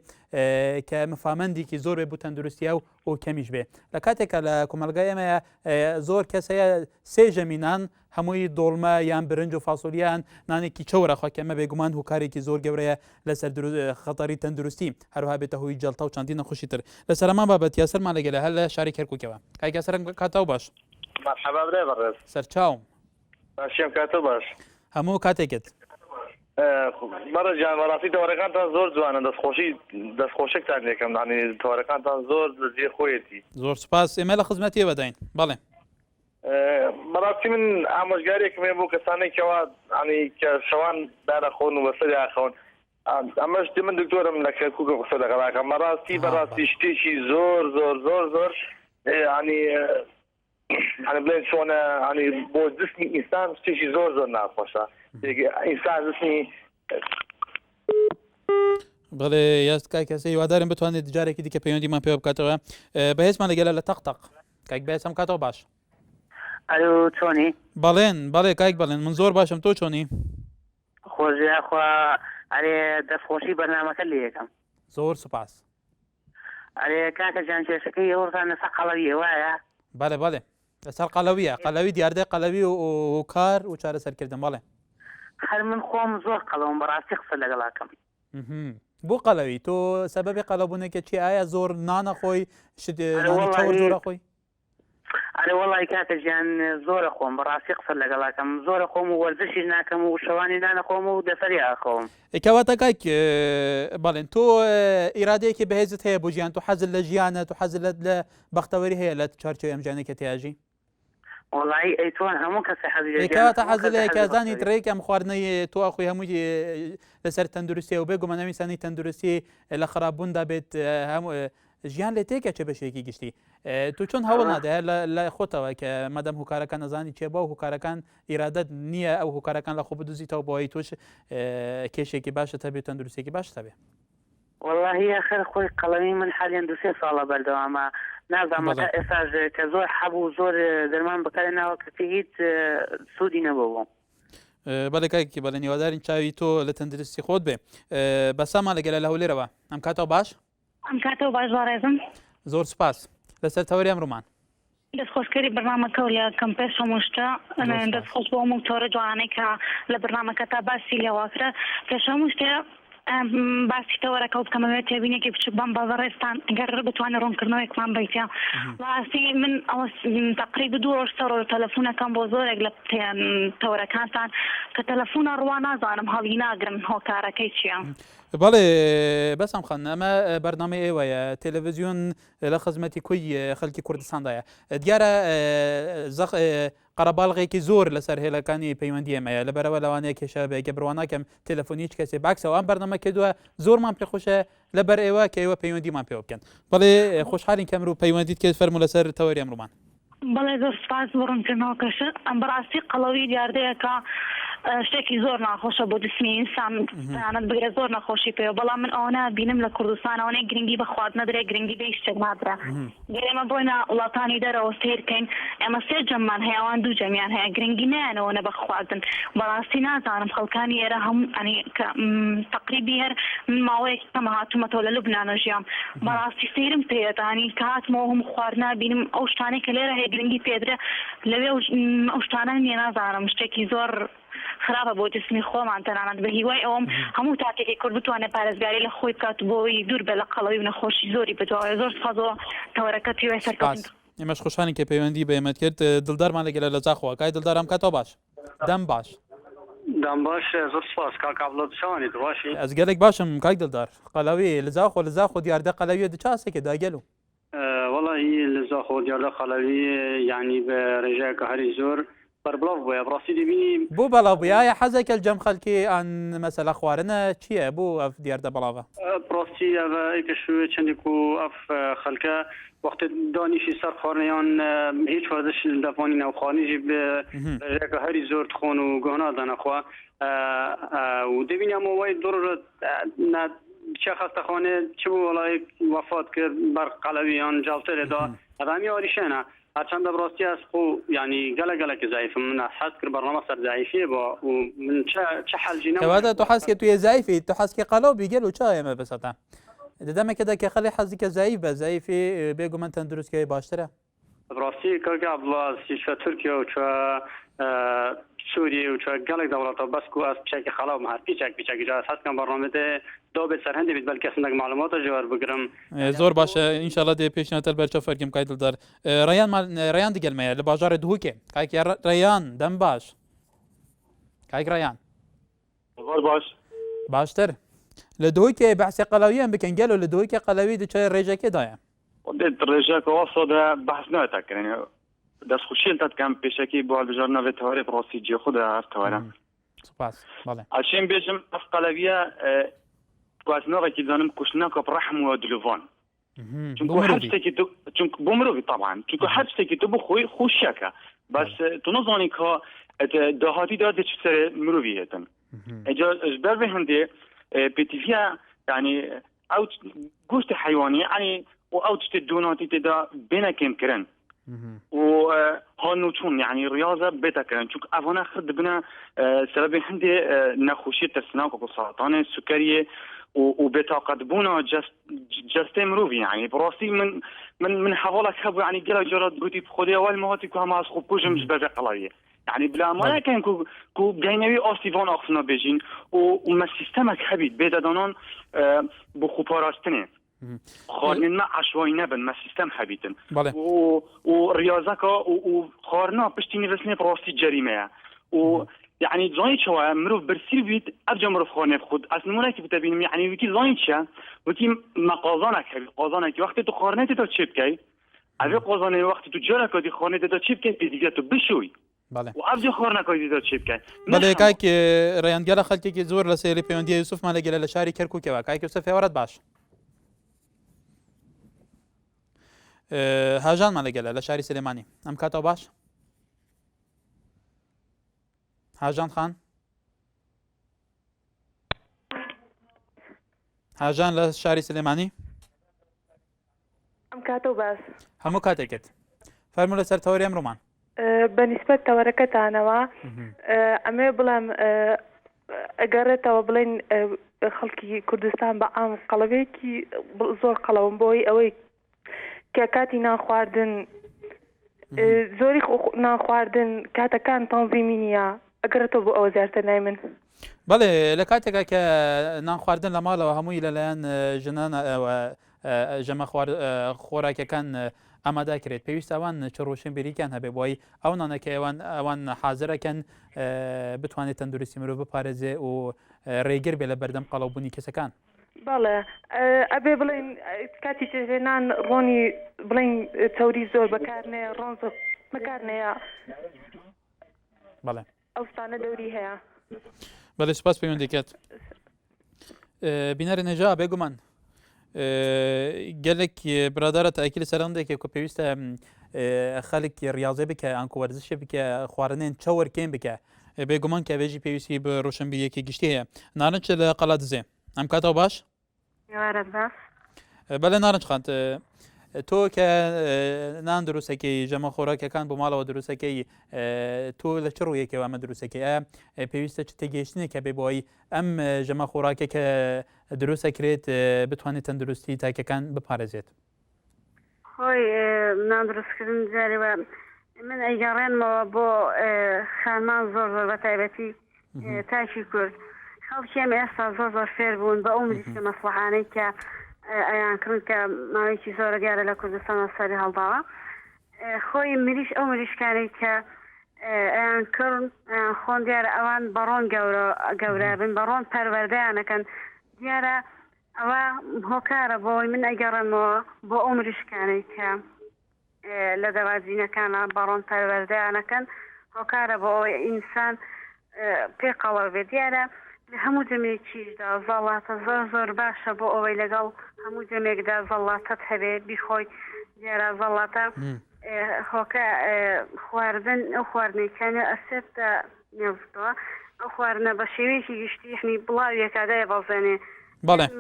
کە مفامەندێکی زۆر بێ بوو تەندروستیە و کەمیش بێ لە کاتێکە لە کۆمەلگای ئێمە زۆر کەسەیە سێ ژەمینان هەمووی دۆڵمە یان برنج و فاسۆلیان نانێکی چەورە خۆکەمە بێگومان هوکارێکی زۆر گەورەیە لەسەر خەتەری تەندروستی هەروها بێتە هۆی جەڵتە و چەندی نەخۆشی تر لە سەرمان بابەت یاسەرمان لەگەلە هەر لە شاری کەرکووکەوە کاک یاسەر کاتەوە باش مرحبا برێ بەڕێز سەرچاوم باشیم کاتە باش هەموو کاتێکت بەڕێزجان بەڕاستی تەوەرەکانتان زۆر جوانە دەستخۆشێکتان لێکەم نانی تەوەرەکانتان زۆر جێ خۆیەتی زۆر سوپاس ئێمە لە خزمەتی بەداین بەڵێ بەڕاستی من ئامۆژگارێکم بۆ کەسانێکەوە ئەنی کە شەوان دارەخۆن و بەسەری ئاخەون ئەمەش من دکتۆرم لە کەرکووکە قسە دەکەم بەڕاستی شتێکی زۆر زۆر زۆر زۆر ینی بڵێن چۆنە ینی بۆ جسمی ئینسان شتێکی زۆر زۆر ناخۆشە ئینسان جسمی بەڵێ یاست کاک کەسە هیوادارم بتوانێت جارێکی دیکە پەیوەندیمان پێ بکاتەوە بەهێزمان لەگەلە لە تەقتەق کاک بەهێز ئەم کاتەوە باش ئەلو چۆنی بەڵێ کاک بەڵێن من زۆر باشم تۆ چۆنی خۆشیخوا ئەرێ دەستخۆشی بەرنامەکە لێ یەکەم زۆر سوپاس ئەرێ کاکە جان کێشەکەی ئێوەتان لەسەر قەڵەویە وایە بەڵێ لەسەر قەڵەویە قەڵەوی دیاردەی قەڵەوی و کار و چارەسەرکردن بەڵێ هەر من خۆم زۆر قەڵەوم بەڕاستی قسە لەگەڵاکەم بۆ قەڵەوی تۆ سەبەبی قەڵەبوونێکە چی ئایا زۆر نانەخۆی چاوە زۆرە خۆی ئەرێ وەڵی کاکە ژیان زۆرە خۆم بەڕاستی قسە لەگەڵاکەم زۆرە خۆم و وەرزشی ناکەم و شەوانی نانەخۆم و دەسەری ئاخۆم کەواتە کاک بەڵێن تۆ ئیرادەیەکی بەهێزت هەیە بۆ ژیان تۆ حەزت لە ژیانە تو حەزت لە بەختەوەری هەیە لە چارچەوەی ئەم ژیانێکە تیاژی وڵی ئەیتوان هەموو کەسە حەزکەواتە حەزت لە کەزانی ترێک ئەم خواردنەی تۆ خۆی هەمووی لەسەر تەندروستی و بێگومە نەویسانی تەندروستی لە خراپبووندا بێت هەموو ژیان لێ تێکە چێ بەشێکی گشتی تو چۆن هەوڵ نادە لە خۆتەوە کە مەدەم هوکارەکان نەزانی چێ بە و هوکارەکان ئیرادەت نییە ئەو هوکارەکان لە خۆ بدوزیتەوە بۆی تۆش کێشێکی باشە هەبێت تەندروستێکی باش هەبێ والله آخر خۆی قەڵەمی من حالیان دو سێ ساڵە بەردەوامە نازانمەکە ئێساژ کە زۆر حەبوو زۆر دەرمان بەکارێناوە کە هیچ سوودی نەبوو بەڵێ کاکی بەڵێ نیوادارین چاوی تۆ لە تەندروستی خۆت بێ بەسامان لەگەلە لە هەولێرەوە ئەم کاتەوە باش ئەم کاتەوە باش ڕێزم زۆر سپاس لەسەر تەوەری ئەمڕۆمان دەستخۆشکەری بەرنامەکە و لە کەمپێش هەمووشتە دەستخۆش بۆ هەموو تۆرە جوانەی کە لە بەرنامەکە تا باسی لێواکرە پێش هەموو شتێ باسی تەوەرەکە و بکەمەوێت تێبینێکی بچوو بەم بەڕێستان ئەگەر بتوانێت ڕوونکردنەوەیەکمان بیتە ڕاستی من ئەوە تقریبا 2 ڕۆژ ڕۆژ تەلەفۆنەکەم بۆ زۆرێک لە تەوەرەکانتان کە تەلەفۆنە ڕوا نازانم هەڵی ناگرن هۆکارەکەی چییە بەڵێ بەسم خەن ئەمە بەرنامەی ئێوەیە تەلەڤیزیۆن لە خزمەتی کوی خەڵکی کوردستاندایە دیارە قەرەباڵغێکی زۆر لەسەر هێلەکانی پەیوەندی ئێمەیە لەبەرەوە لەوانەیە کێشە بێگە بڕواناکەم تەلەفۆنی هیچ کەسێ باکسەوە ئەم بەرنامە کردووە زۆرمان پێخۆشە لەبەر ئێوە کە ئێوە پەیوەندیمان پێوە بکەن بەڵێ خۆشحالین کەمر و پەیوەندیت کرد فەرموو لەسەر تەوەری ئەمڕۆمان بەڵێ زۆر سپاس بۆ ڕوونکردنەوەکەشە ئەم بەڕاستی قەڵەوی دیاردەیەکە شتێکی زۆر ناخۆشە بۆ جسمی ئینسان تەنانەت بگرێت زۆر نەخۆشی پێوە بەڵام من ئەوە بینم لە کوردستان ئەوەی گرنگی بە خواردنە نەدرێ گرنگی بە هیچ شتێک نادرا گەر ئێمە بۆینە وڵاتانی دەرەوە سیر بکەین ئێمە 3 جەممان هەیە ئەوان 2 جەمیان هەیە گرنگی نایەنەوە نە بە خواردن بەڕاستی نازانم خەڵکانی ئێرە هەموو تقریبی هەر من ماوەیەکی کەمە هاتوومەتەوە لە لوبنانە ژیام بەڕاستی سیرم پێدانی کە هاتمەوە هەموو خواردنا بینم ئەو شتانەی کە لێرە هەیە گرنگی پێدرە لەوێ ئەو شتانە نیە نازانم شتێکی زۆر خراپە بۆ جسمی خۆمان تەنانەت بە هیوای ئەوم هەموو تاکێکی کورد بتوانێت پارێزگاری لە خۆی بکات بۆی دوور بێ لە قەڵەوی و نەخۆشی زۆری بدوایە زۆر سپاسەوە تەوەرەکە پێوەی سەرکەوتن ئێمەش خۆشحالین کە پەیوەندی بە ئێمەت کرد دڵدارمان لەگەلە لە جاخەوە کای دڵدار ئەم کاتەوە باش دەم باش دەم باش زۆر سپاس کاک عەبدوڵڵا شەوانیت باشی ئەز گەلێک باشم کاک دڵدار قەڵەوی لە زاخۆ دیاردە قەڵەویە چاسێکە داگەل و وەڵی لە زاخۆ دیاردە قەڵەوی یعنی بە ڕێژەیەکە هەری زۆر بەربڵاو بووە بڕاستی دەبینی بۆ بەڵاو بووایە حەزێکە جەم خەڵکی ئەن مەسەلە خواردنە چییە بۆ ئەف دیاردە بەڵاوە بڕاستی ئەوە ئەیکە شوێ چەندێک و ئەف خەڵکە وەختێ دانیشی سەر خواردنەیان هیچ وەرزش دەتوانین ئەو خواردنیژی ڕێژەیەکە هەری زۆر تخۆن و گۆنا دەنەخوا و دەبینی ئەمە وای دوڕ چه خەستەخوانێ چ بوو وەڵای وەفات کرد بەر قەڵەویان جاڵترێدا ئەدامی ئاریشێنە هرچند براستی از خو یعنی گله که ضعیفم من حس کرد برنامه سر ضعیفیه با و من چه حل جینا تو حس که توی ضعیفی تو حس که قلو بیگل و چای ما بساطا ددم كده که خلی حسی که ضعیف به ضعیفی بگو من تندرست که باشتره براستی که عبدالله سیشا ترکیه و چه سوریه و چه گله دولتا بس کو از چک خلاو مهر پیچک جاست هست کم برنامه ده دو به سرهنده بید بلکه اصلا معلومات جوار بگیرم زور باشه ان شاء الله ده پیشنهاد برچه فرقم کایدل دار ریان دیگه میاد لبازار دهوکه کای که ریان دم باش کای ریان باشتر لدهوکه بحث قلاوی بکن گلو لدهوکه قلاوی ده چه رجا که دایم رجا که واسه بحث نه تکرین دست خوشیل تات کم پیشکی با بجار نوی تهاری براسی جی خود هست تهارم سپاس بله عشان بیشم افقلبیه كواسنوغا كي زانم كوشناكا برحم ودلوفان چونكو حبستكي تو چونك بومروفي طبعا چونكو حبستكي تو بخوي خوشيكا بس تنظاني كا دهاتي دا تشتري مروفيتن اجا اجبر بهندي بتيفيا يعني او گوشت حيواني يعني او تشتدوناتي تدا بينا كم كرن و هانوچون يعني رياضه بتكرن چونك افانا خد بنا سبب هندي نخوشي تسناك وسرطان السكري وبطاقة بونا جست مروفي يعني براسي من حوالك خبو يعني قال جرات قلتي بخدي اول ما هاتي كو ما اسخب كوجم مش بزق قلايه يعني بلا ما كان كو بينوي اوستيفون اخفنا بيجين وما سيستمك حبيت بيدادانون بخو باراستنه خارنين ما عشوائي نبن ما سيستم حبيتن ورياضك وخارنا بشتيني رسني براسي جريمه يعني زايد شوية مروف برسيل بيت أبجا مروف خانه بخود أصلا موناكي بتبينم يعني وكي زايد شا وكي مقازانك هبي قازانك وقت تو خارنه تدا چيب كي أبي قازانه وقت تو جارك دي خارنه تدا چيب كي بديگه تو بشوي بله وأبجا خارنه كي تدا چيب كي بله كايك ريان گلا خلتي كي زور لسيري بيوندي يوسف مالا گلا لشاري كركوك وا كايك يوسف ورد باش هاجان مالا گلا لشاري سليماني ام كاتو باش هاجان خان هاجان لشاري سليماني ام كاتو باش همو كاتكت فرمو لسر توري امرومان بەنسبەت تەوەرەکەتانەوە ئەمێ بڵێم ئەگەڕێتەوە بڵێن خەڵکی کوردستان بە عام قەڵەوەیەکی زۆر قەڵەون بۆی ئەوەی کە کاتی نانخواردن زۆری نانخواردن کاتەکان تەنزیمی نییە ئەگەڕێتەوە بۆ ئەوە زیاتر نای من بەڵێ لە کاتێکا کە نانخواردن لە ماڵەوە هەمووی لەلایەن ژنان ژەمە خۆراکەکان ئامادەکرێت پێویست ئەوان چ ڕۆشنبیریکان هەبێ بۆی ئەو نانەکە ئەوان حازرەکەن بتوانێت تەندروستی مرۆڤ بپارێزێ و ڕێگر بێ لە بەردەم قەڵەوبوونی کەسەکان بەڵێ ئەبێ بڵێن کاتی چێژێنان ڕۆنی بڵێن چەوری زۆر بەکارنەیە ڕۆن زۆر بەکارنەیە بەڵێ ئەو ستانە دەوری هەیە بەڵێ سپاس پێویست دەکات بینەرە نێژا بێگومان gelek biradara teekîlê serandekê ku pêwîst e xelek riyazê bike an ku werzişê bike xwarinên çewr kêm bike bêguman ke vê jî pêwîstî bi roşenbîyekê giştî heye narinç li qala dizê em kata baş bele narinç xant تۆ کە نان دروستەکەی ژەمە خۆراکەکان بۆ ماڵەوە دروستەکەی تۆ لە چ ڕوویەکەوە ئەمە دروستەکەی پێویستە چ تێگەیشتنێکە بێ بۆی ئەم ژەمە خۆراکە کە دروستەکرێت بتوانێت تەندروستی تاکەکان بپارێزێت خۆی نان دروستکردن جارێوە من ئەیگەڕێنمەوە بۆ خانمان زۆر زۆر بە تایبەتی تاکی کورد خەڵکی ئێمە ئێستا زۆر زۆر فێر بوون بە ئەو ملیسکە مەسلحانەی کە ئەیانکردن کە ماوەیەکی زۆرە دیارە لە کوردستان سەری هەڵداوە خۆی مریش ئەو مریشکانەی کە ئەیانکردن خۆن دیارە ئەوان بەڕۆن گەورەبن بەڕۆن پەروەردەیانەکەن دیارە ئەوە هۆکارە بۆی من ئەگەڕێمەوە بۆ ئەو مریشکانەی کە لە دەواجینەکانە بەڕۆن پەروەردەیانەکەن هۆکارە بۆ ئەوەی ئینسان پێقەڵە بێت دیارە هەموو جەمێکیشدا زەڵاتە زۆر زۆر باشە بۆ ئەوەی لەگەڵ هەموو جەمێکدا زەڵاتەت هەبێت بیخۆی دیارە زەڵاتە هۆکە خواردن ئەو خواردنەکانە ئەسێتە نێوتەوە ئەو خواردنە بە شێوەیەکی گشتیحنی بڵاویەکدایە بەڵزێنێ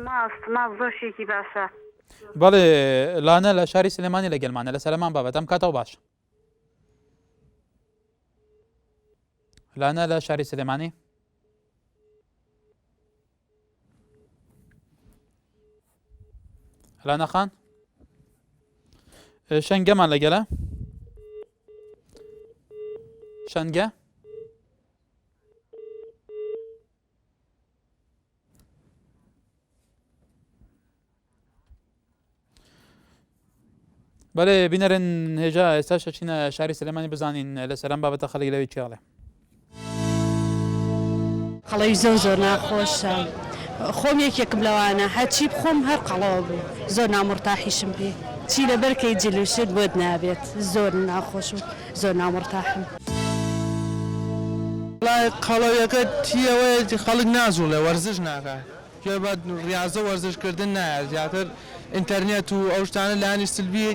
ماست زۆر شێکی باشە بەڵێ لانە لە شاری سلێمانی لە گەلمانە لە سەرمان بابەت ئەم کاتەوە باش لانە لە شاری سلێمانی لانا خان شەنگەمان لەگەلە شەنگە بەڵێ بینەرن هێژا ئێستا شەچینە شاری سلێمانی بزانین لە سەرم بابەتە خەڵک لەوەی چیاڵێ قەڵەوی زۆر زۆر ناخۆشە خۆم یەکێکم لەوانە هەچی بخۆم هەر قەڵەوە بوو زۆر نامڕتاحیشم پێ چی لەبەرکەی جلوشت بۆت نابێت زۆر ناخۆش و زۆر نامڕتاحم قەڵەویەکە تیەوەی خەڵک نازوڵێ وەرزش ناکات گوێ بە ریاضە وەرزشکردن نایە زیاتر ئینتەرنێت و ئەو شتانە لانی سلبی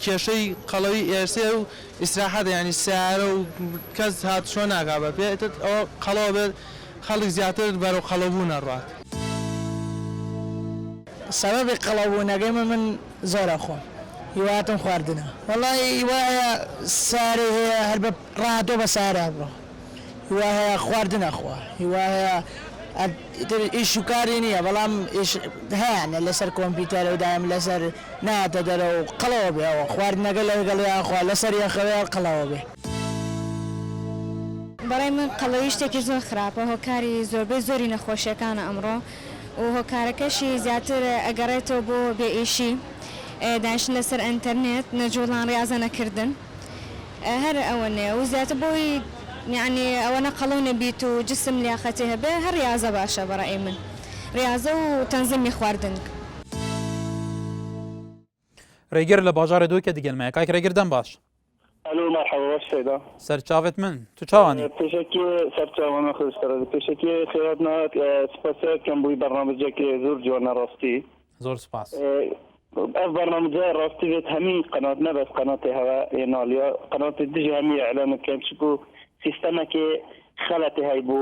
کێشەی قەڵەوی ئێرسێ و ئیسراحەت ینی سیارە و کەس هاتشۆ ناکات بە پێ ئەوە قەڵەوە بێت خەڵک زیاتر بەرەو قەڵەبوون نەڕات سەبەبی قەڵەبوونەکەی من زۆرە خۆم هیواتم خواردنە وەڵی هیوایە سارێ هەیە هەر بە ڕاتۆ بە سارا بڕۆ هیوایە خواردنە خوا هیوایە ئیش و کاری نییە بەڵام هەیەە لەسەر کۆمپیوتەرە و دایم لەسەر ناتە دەرە و قەڵەوە بێەوە خواردنەکە لەگەڵیان خوا لەسەر یەخەوێ قەڵەوە بێ بەڕای من قەڵەوی شتێکی زۆر خراپە هۆکاری زۆربەی زۆری نەخۆشیەکانە ئەمڕۆ و هۆکارەکەشی زیاتر ئەگەڕێتەوە بۆ بێئیشی دانیشتن لەسەر ئینتەرنێت نەجوڵان ڕاضە نەکردن هەر ئەوەنێ و زیاتر بۆی یعنی ئەوەنە قەڵەو نەبیت و جسم لیاقەتی هەبێ هەر ریاضە باشە بەڕای من ریاضە و تەنزیمی خواردن ڕێگر لە باژارە دووکە دیگەلمەیە کاک ڕێگردن باش الو مرحبا باش سيدا سەرچاوت من تو چاوانی پێشکی سەرچاوانە خۆشتەرە پێشکی خێرات نات سپاسەکەم بووی بەرنامەجێکی زۆر جوانە ڕاستی زۆر سپاس ئەف بەرنامەجە ڕاستی بێت هەمی قەنات نەبەس قەناتی هەوا نالیا قەناتی دژی هەمی ئەعلامەکەم چکو سیستەمەکی خەڵەتی هەی بۆ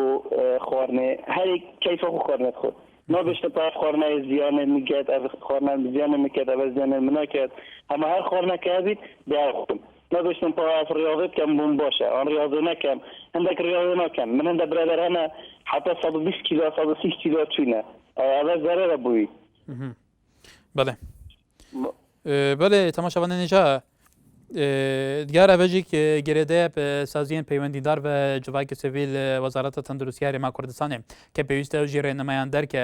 خواردنێ هەری کەیفە خواردنێت خۆ نابشتە پا خواردنای زیانە میکرد ئەف خواردنای زیانە میکرد ئەوە زیانە مناکرد هەمە هەر خواردنەکە بیت بیار خۆم نەگەشتم پاواز ڕیاضی بکەم بووم باشە ئەم ڕیاضی نەکەم هەندێک ڕیاضی ناکەم من هەندە برادر هەنە حتا 120 کیلو 130 کیلو چوینە ئەوە زەرەرە بووی. بەڵێ تەماشاوانە نێجا دیارە بەژێک گرێدەیە سازیان پەیوەندیدار بە جوواکی سڤیل وەزارەتە تەندروستی هەرێما کوردستانê کە پێویستە ژێ ڕێنەمایان دەرکە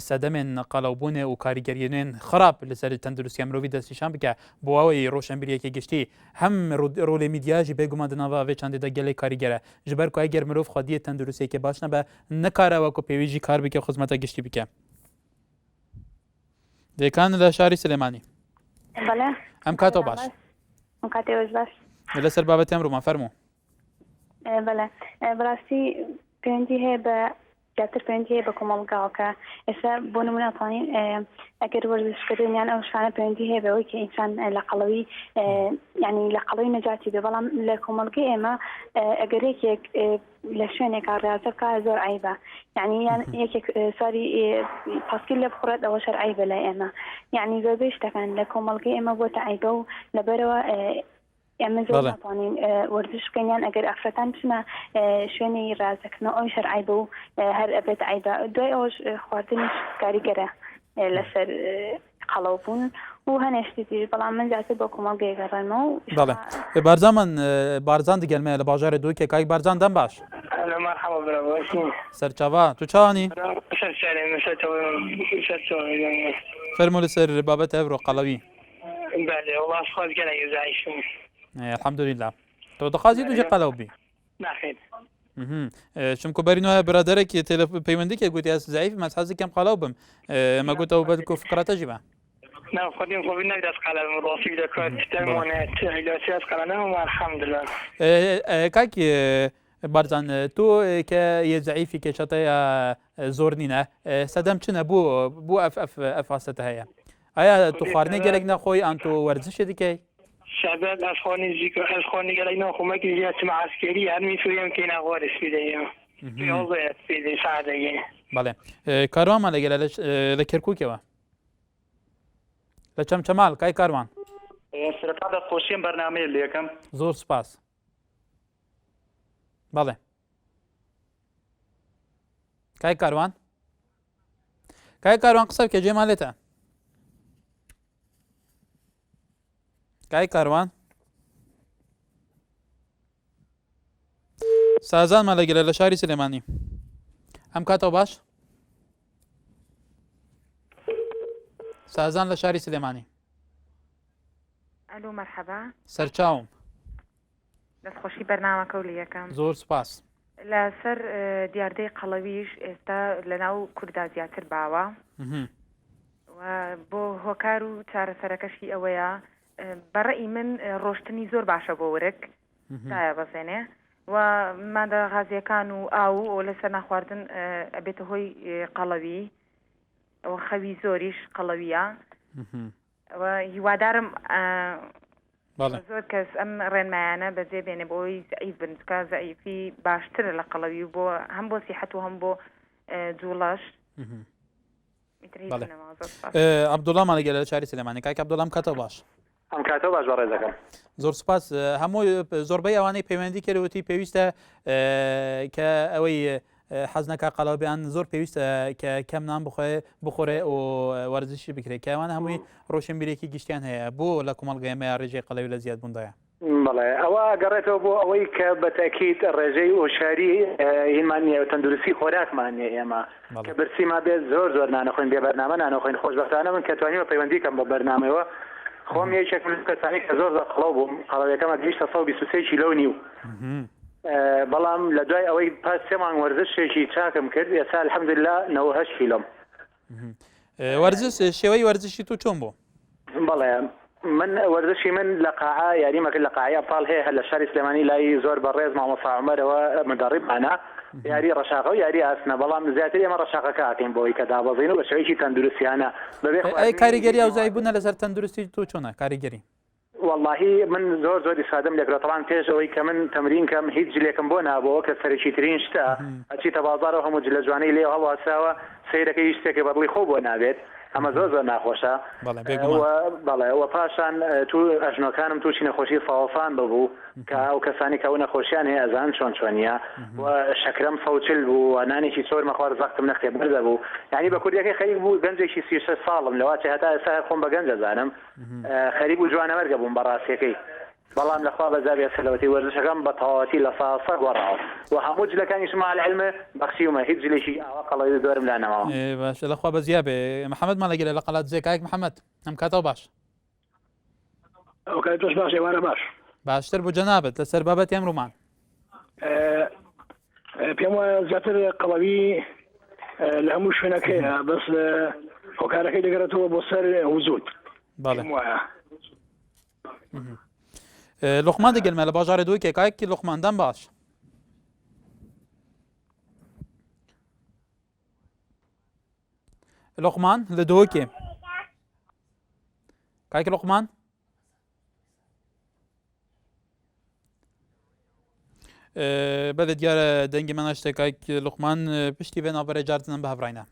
سەدەمێن قەڵەوبوونێ و کاریگەریێنێن خراپ لەسەر تەندروستی مرۆڤی دەستنیشان بکە بۆ ئەوەی ڕۆشنبیریەکی گشتی هەم ڕۆڵێ میدیاژی بێگومان دناوە ئەوێ چەندێدا گەلەی کاریگەرە ji ber ku eger mirov xwediyê tendurustiyekê baş nebe nikare ku pêwî jî kar bike xizmeta giştî bike. Dêkan li şarî Silêmanî. Em kato baş. li ser babetê em rûman fermû. بەڕاستی پەیوەندی هەیە بە زیاتر پەیوەندی هەیە بە کۆمەڵگاوەکە ئێستا بۆ نمونە ئەتوانین ئەگەر وەرزشکردنیان ئەو شانە پەیوەندی هەیە بەوەی کە ئینسان لە قەڵەوی یعنی لە قەڵەوی نەجاتی بێ بەڵام لە کۆمەڵگەی ئێمە ئەگەر یەکێک لە شوێنێکا ڕاستە بکە زۆر عیبە یعنی یەکێک ساری پاسکیل لێ بخورێت ئەوە شەر عیبە لە ئێمە یعنی زۆربەی شتەکان لە کۆمەڵگەی ئێمە بۆتە عیبە و لەبەرەوە ئێمە زۆر ناتوانین وەرزش بکەینیان ئەگەر ئافرەتان بچنە شوێنی ڕازەکردنەوە ئەوی شەر عیبە و هەر ئەبێت عیبە دوای ئەوەش خواردنیش کاریگەرە لەسەر قەڵەوبوون و هەنێشتی تر بەڵام من زیاتر بۆ کۆمەڵگەی گەڕێمەوە و بارزانمان بارزان دیگەلمەیە لە باژارێ دووکێ کاک بارزان دەم باش سەرچاوا تو چاوانی فەرموو لەسەر بابەتە ئەڤڕۆ قەڵەوی الحەمدولله تۆ دەخوازی دووجێ قەڵەو بی چونکو بەرینەوە برادەرێکی پەیوەندیکێ گوتی ئەس زەعیف مەس حەزی کەم قەڵەو بم ئەمە گوتەوە بەدکو فقرەتەژی بە کاکی بارزان تۆ کە یە زەعیفی کێشەتەیە زۆر نینە سەدەم چنە بۆ ئەف هەستە هەیە ئایا تو خواردنی گەلێک نەخۆی ئەن تۆ وەرزشی دیکەی شعبان أخواني قال لنا خماك جات مع عسكري عمي سوريا كاين غوارس في دايا في وضعيات في دايا ساعة بله کاروان ما لەگەلە لە کەرکووکەوە لە چەمچەماڵ کای کاروان سەرەتا دەستخۆشییم بەرنامەیە لە یەکەم زۆر سپاس بەڵێ کای کاروان قسە بکە جێمان لێتە کای کاروان سازانمان لەگەلە لە شاری سلێمانی ئەم کاتەوە باش سازان لە شاری سلێمانی ئەلو مەرحەبا سەرچاوم دەستخۆشی بەرنامەکە و لە یەکەم زۆر سپاس لەسەر دیاردەی قەڵەویش ئێستا لەناو کووردا زیاتر باوە و بۆ هۆکار و چارەسەرەکەشی ئەوەیە بەڕێی من ڕۆشتنی زۆر باشە بۆ ورک تایە بەزێنێ و مادە غازیەکان و ئاو لەسەر ناخواردن ئەبێتە هۆی قەڵەوی ئەوە خەوی زۆریش قەڵەویە و هیوادارم زۆر کەس ئەم ڕێنمایانە بەجێ بێنێ بۆی زەعیف بن چکە زەعیفی باشترە لە قەڵەوی و بۆ هەم بۆ سیحەت و هەم بۆ جوڵەش عەبدوڵڵامان لەگەلە لە شاری سلێمانی کاک عەبدوڵڵام کاتەوە باش ئەم کاتەوە باش بە ڕێزەکەم زۆر سپاس هەموو زۆربەی ئەوانەی پەیوەندی کردوتی پێویستە کە ئەوەی حەز نەکا قەڵەوبیان زۆر پێویستە کە کەم نان بخۆرێ و وەرزشی بکرێت کە ئەوانە هەمووی ڕۆشنبیرێکی گشتیان هەیە بۆ لە کۆمەڵگەیەمە ڕێژەی قەڵەوی لە زیاد بووندایە بەڵێ ئەوە گەڕێتەوە بۆ ئەوەی کە بەتەکیید ڕێژەی هۆشیاری هینمانە و تەندروستی خۆراکمانە ئێمە کە برسیما بێت زۆر نانەخۆین بێ بەرنامە نانەخۆین خۆشبەختانە من کە توانیوە پەیوەندی کەم بە بەرنامەوە خۆم یەکێک من کەسانی کە زۆر قەڵەو بووم قەڵەویەکەمە 223 کیلۆ نیو بەڵام لە دوای ئەوەی پاس 3 مانگ وەرزشێکی چاکم کرد ئێستا الحەمدولله 98 کیلۆم وەرزش شێوەی وەرزشی تو چۆن بوو بەڵێ من وەرزشی من لە قاعە یاریمەکرد لە قاعە ئەبطاڵ هەیە لە شاری سلێمانی لای زۆر بەڕێز مامۆستا عومەرەوە مدەڕیبمانە یاری ڕەشاقە و یاری ئاسنە بەڵام زیاتر ئێمە ڕەشاقەکە ئاکەین بۆی کە دابەزین و بە شێوەیەکی تەندروستیانە ئەی کاریگەری ئەوزای بوونە لەسەر تەندروستی تۆ چۆنە کاریگەری واللهی من زۆر ئیسادەم لێکرا تەڵان پێش ئەوەی کە من تەمرین کەم هیچ جلێکم بۆ نابەوە کە سەرەکی ترین شتە ئەچیتە بازارەوە هەموو جلە جوانەی لێ هەڵواساوە سەیرەکەی هیچ شتێکی بەدڵی خۆ بۆ نابێت ئەمە زۆر ناخۆشە بەڵێ پاشان تو ئەژنۆکانم تووشی نەخۆشی فاوەفان ببوو کە ئەو کەسانی کە ئەو نەخۆشیان هەیە ئەزان چۆنیە و شەکرەم فەوچل بوو و نانێکی چۆرمە خوار زەختم نەختێ بەردە بوو یعنی بە کوردیەکەی خەریک بوو گەنجێکی 36 ساڵم لەواچێ هەتا ئێستا خۆم بە گەنج دەزانم خەریک و جوانەوەرگە بووم بەڕاستیەکەی بەڵام لەخوا بەزابێ سەلەوەتی وەرزشەکەم بە تەواوەتی لە ساسە وەڕاوە و هەموو جلەکانی شما العلمە بەخشیومە هیچ جلێکی ئاوا قەڵەوی دۆرم لا نەماوە باشە لەخوا بەزیابێ محەممەد ماڵەگەرە لە قەڵات زێکایك محەممەد ئەم کاتەوە باش ئەو کات تۆش باش ئێوانە باش باشتر بۆ جەنابەت لەسەر بابەتی ئەمڕۆمان پێم وایە زیاتر قەڵەوی لە هەموو شوێنەکەیە بەس هۆکارەکەی دەگەڕێتەوە بۆ سەر وزود پێم وایە لقمان دەگەلمە لە باژارە دووی کێکایەکی لقماندان باش لقمان لە دووکێ کایک لقمان بەڵێ دیارە دەنگی منە شتێکایک لقمان پشتی بێ ناوبەرە جارتنم بە هەڤڕاینە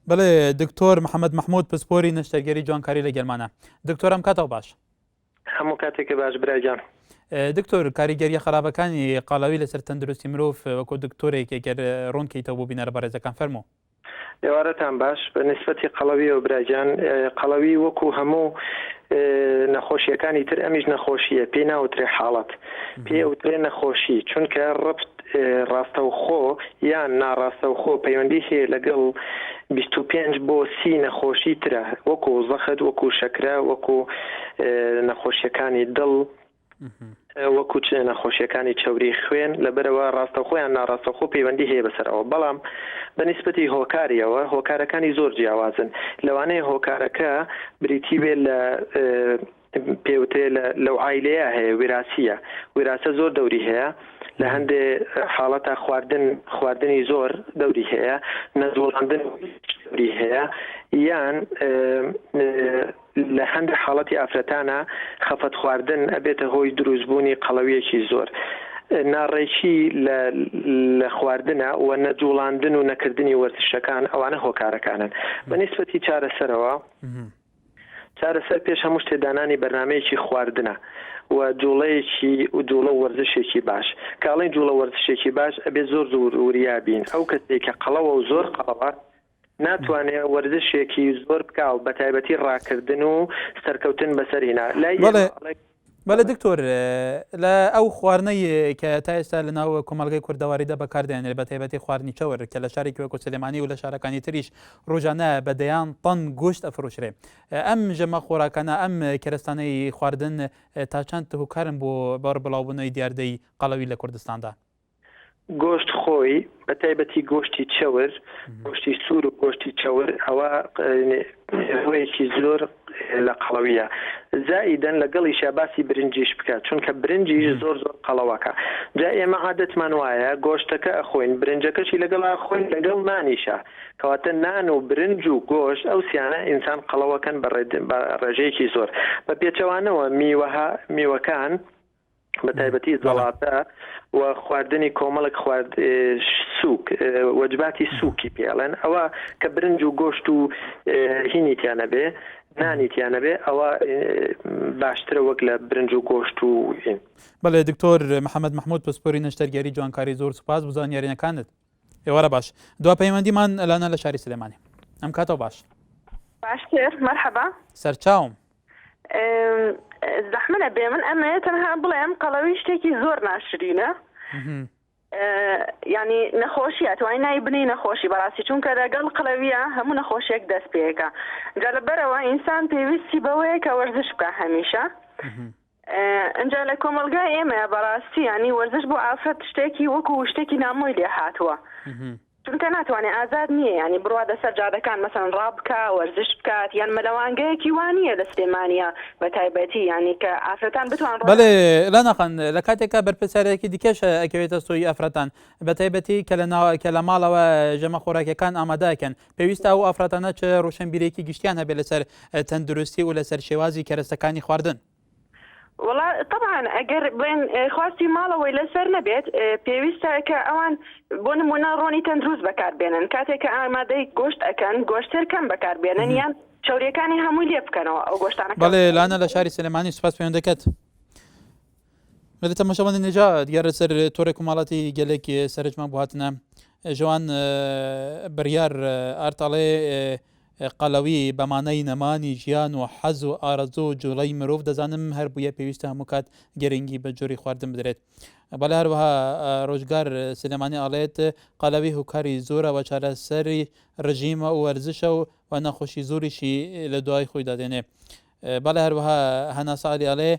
بەڵێ دکتۆر محەممەد محموود پسپۆری نەشتەرگەری جوانکاری لە گەرمانە دکتۆرم کاتەوە باش هەموو کاتێکە باش برایجان دکتۆر کاریگەریە خراپەکانی قاڵاوی لەسەر تەندروستی مرۆڤ وەکو دکتۆرێک ئەگەر ڕوونکەیتەوە بۆ بینەرە بەڕێزەکان فەرموو ێوارەتان باش بە نسبەتی قەڵەوی و براجان قەڵەوی وەکو هەموو نەخۆشیەکانی تر ئەمیش نەخۆشیە پێی ناوترێ حاڵەت پێ ئەوترێ نەخۆشی چونکە ڕبت ڕاستەوخۆ یان ناڕاستەوخۆ پەیوەندی هەیە لەگەڵ 25 بۆ 30 نەخۆشی ترە وەکو زەخت وەکو شەکرە وەکو نەخۆشیەکانی دڵ وەکو نەخۆشیەکانی چاوری خوێن لەبەرەوە ڕاستەوخۆیان ناڕاستەوخۆ پەیوەندی هەیە بەسەرەوە بەڵام بەنسبەتی هۆکاریەوە هۆکارەکانی زۆر جیاوازن لەوانەیە هۆکارەکە بریتی بێت لە پێوتێ لەو عایلەیە هەیە وێراسیە وێراسە زۆر دەوری هەیە لە هەندێ حاڵەتە خواردنی زۆر دەوری هەیە نەزوڵاندن دەوری هەیە یان لە هەندێک حاڵەتی ئافرەتانە خەفەت خواردن ئەبێتە هۆی دروستبوونی قەڵەویەکی زۆر ناڕێکی لە خواردنە و نەجوڵاندن و نەکردنی وەرزشەکان ئەوانە هۆکارەکانن بەنسبەتی چارەسەرەوە چارەسەر پێش هەموو شتێدانانی بەرنمەیەکی خواردنە و جوڵەیەکی و جوڵە وەرزشێکی باش کاڵین جوڵە وەرزشێکی باش ئەبێ زۆر وریابین ئەو کەسێکە قەڵەوە و زۆر قەڵەوە ناتوانێت وەرزشێکی زۆر بکاو بە تایبەتی ڕاکردن و سەرکەوتن بەسەرینا بەڵێ دکتۆر لە ئەو خواردنەی کە تا ئێستا لە ناو کۆمەلگەی کوردەواریدا بەکاردێنێت بە تایبەتی خواردنی چاوەڕ کە لە شارێکی وەکو سلێمانی و لە شارەکانی تریش ڕۆژانە بەدەیان تەن گۆشت ئەفرۆشرێ ئەم ژەمە خۆراکانە ئەم کەرەستانەی خواردن تا چەند هۆکارن بۆ بەڕبڵاوبوونەوەی دیاردەی قەڵەوی لە کوردستاندا گۆشت خۆی بە تایبەتی گۆشتی چاور گۆشتی سوور و گۆشتی چاور ئەوە هۆیەکی زۆر لە قەڵەویە زائیدەن لەگەڵی شاباسی برنجیش بکات چونکە برنجیش زۆر قەڵەوەکە جا ئێمە عادەتمان وایە گۆشتەکە ئەخۆین برنجەکەشی لەگەڵ ئەخۆین لەگەڵ نانیشە کەواتە نان و برنج و گۆشت ئەو سیانە ئینسان قەڵەوەکەن بە ڕێژەیەکی زۆر بە پێچەوانەوە میوەکان بە تایبەتی زەڵاتە و خواردنی کۆمەڵک خوارد سووک وەجباتی سووکی پێڵێن ئەوە کە برنج و گۆشت و هینیتیانە بێ نانیتیانە بێ ئەوە باشترە وەک لە برنج و گۆشت و هین بەڵێ دکتۆر محەممەد محموود پسپۆری نەشتەرگەری جوانکاری زۆر سوپاس بۆ زانیاریەکانت ئێوارە باش دوا پەیوەندیمان ئەلانە لە شاری سلێمانی ئەم کاتەوە باش باشتر مرحبا سەرچاوم زەحمەتە بێ من ئەمە تەنها بڵێم قەڵەوی شتێکی زۆر ناشرینە ینی نەخۆشی ئەتوانی نایبنی نەخۆشی بەڕاستی چونکە لەگەڵ قەڵەویە هەموو نەخۆشیێک دەست پێەکە جا لەبەرەوە ئینسان پێویستی بەوەیە کە وەرزش بکە هەمیشە ئەجا لە کۆمەلگای ئێمە بەڕاستی ینی وەرزش بۆ ئافرەت شتێکی وەکو شتێکی نامۆی لێ هاتووە چونکە ناتوانێت ئازاد نییە ینی بڕوادە سەر جادەکان مەسەن ڕابکە وەرزش بکات یان مەلەوانگەیەکی وانە لە سلێمانیا بە تایبەتی ینی کە ئافرەتان بتوان بەڵێ لا نەخەن لە کاتێکە بەرپرسیارێکی دیکەش ئەکەوێتە سۆی ئافرەتان بە تایبەتی کە لە ماڵەوە ژەمە خۆراکەکان ئامادەکەن پێویستە ئەو ئافرەتانە چ ڕۆشنبیرێکی گشتیان هەبێت لەسەر تەندروستی و لەسەر شێوازی کەرەستەکانی خواردن. وڵا طبعا ئەگەر بڵێن خواستی ماڵەوەی لەسەر نەبێت پێویستە کە ئەوان بۆ نمونە ڕۆنی تەندروست بەکاربێنن کاتێک کە ئامادەی گۆشت ئەکەن گۆشتر کەم بەکاربێنن یان چاوریەکانی هەمووی لێ بکەنەوە ئەو گۆشتانە. بەڵێ لاەنە لە شاری سلێمانی سوپاس پێوەن دەکەت. تەماشاوەندە نێجا دیارە سەر تۆرێک و ماڵاتی گەلێکی سەرنجمان بۆ هاتنە ژەوان بڕیار ئارتاڵێ قەڵەوی بەمانەی نەمانی ژیان و حەز و ئارەزوو و جوڵەی مرۆڤ دەزانم هەر بوویە پێویستە هەموو کات گەرەنگی بە جۆری خواردن بدرێت. بەڵێ هەروەها ڕۆژگار سلێمانی ئاڵێت قەڵەوی هوکاری زۆرە و چارەسەری ڕژیمە و وەرزشە و نەخۆشی زۆریشی لە دوای خۆی دادێنێ. بەڵێ هەروەها هەنا ساڵی ئاڵێ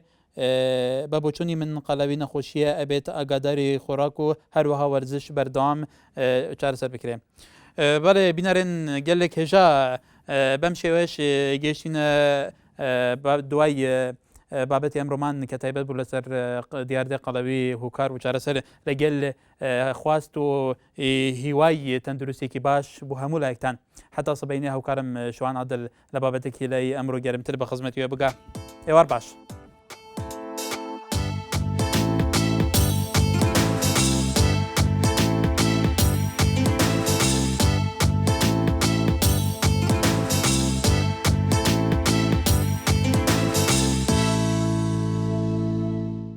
بە بۆچوونی من قەڵەوی نەخۆشیە ئەبێت ئاگاداری خۆراک و هەروەها وەرزش بەردەوام چارەسەر بکرێ. بەڵێ بینەرێن گەلێک هێژا بەم شێوەش گەیشتینە دوای بابەتی ئەمڕۆمان کە تایبەت بوو لەسەر دیاردە قەڵەوی هوکار و چارەسەر لەگەل خواست و هیوای تەندروستێکی باش بۆ هەموو لایەکتان حتا سبەینی هاوکارم شوان عادل لە بابەتێکی لای ئەمڕۆ گەرمتر بە خزمەتیوە بگا. ئێوار باش.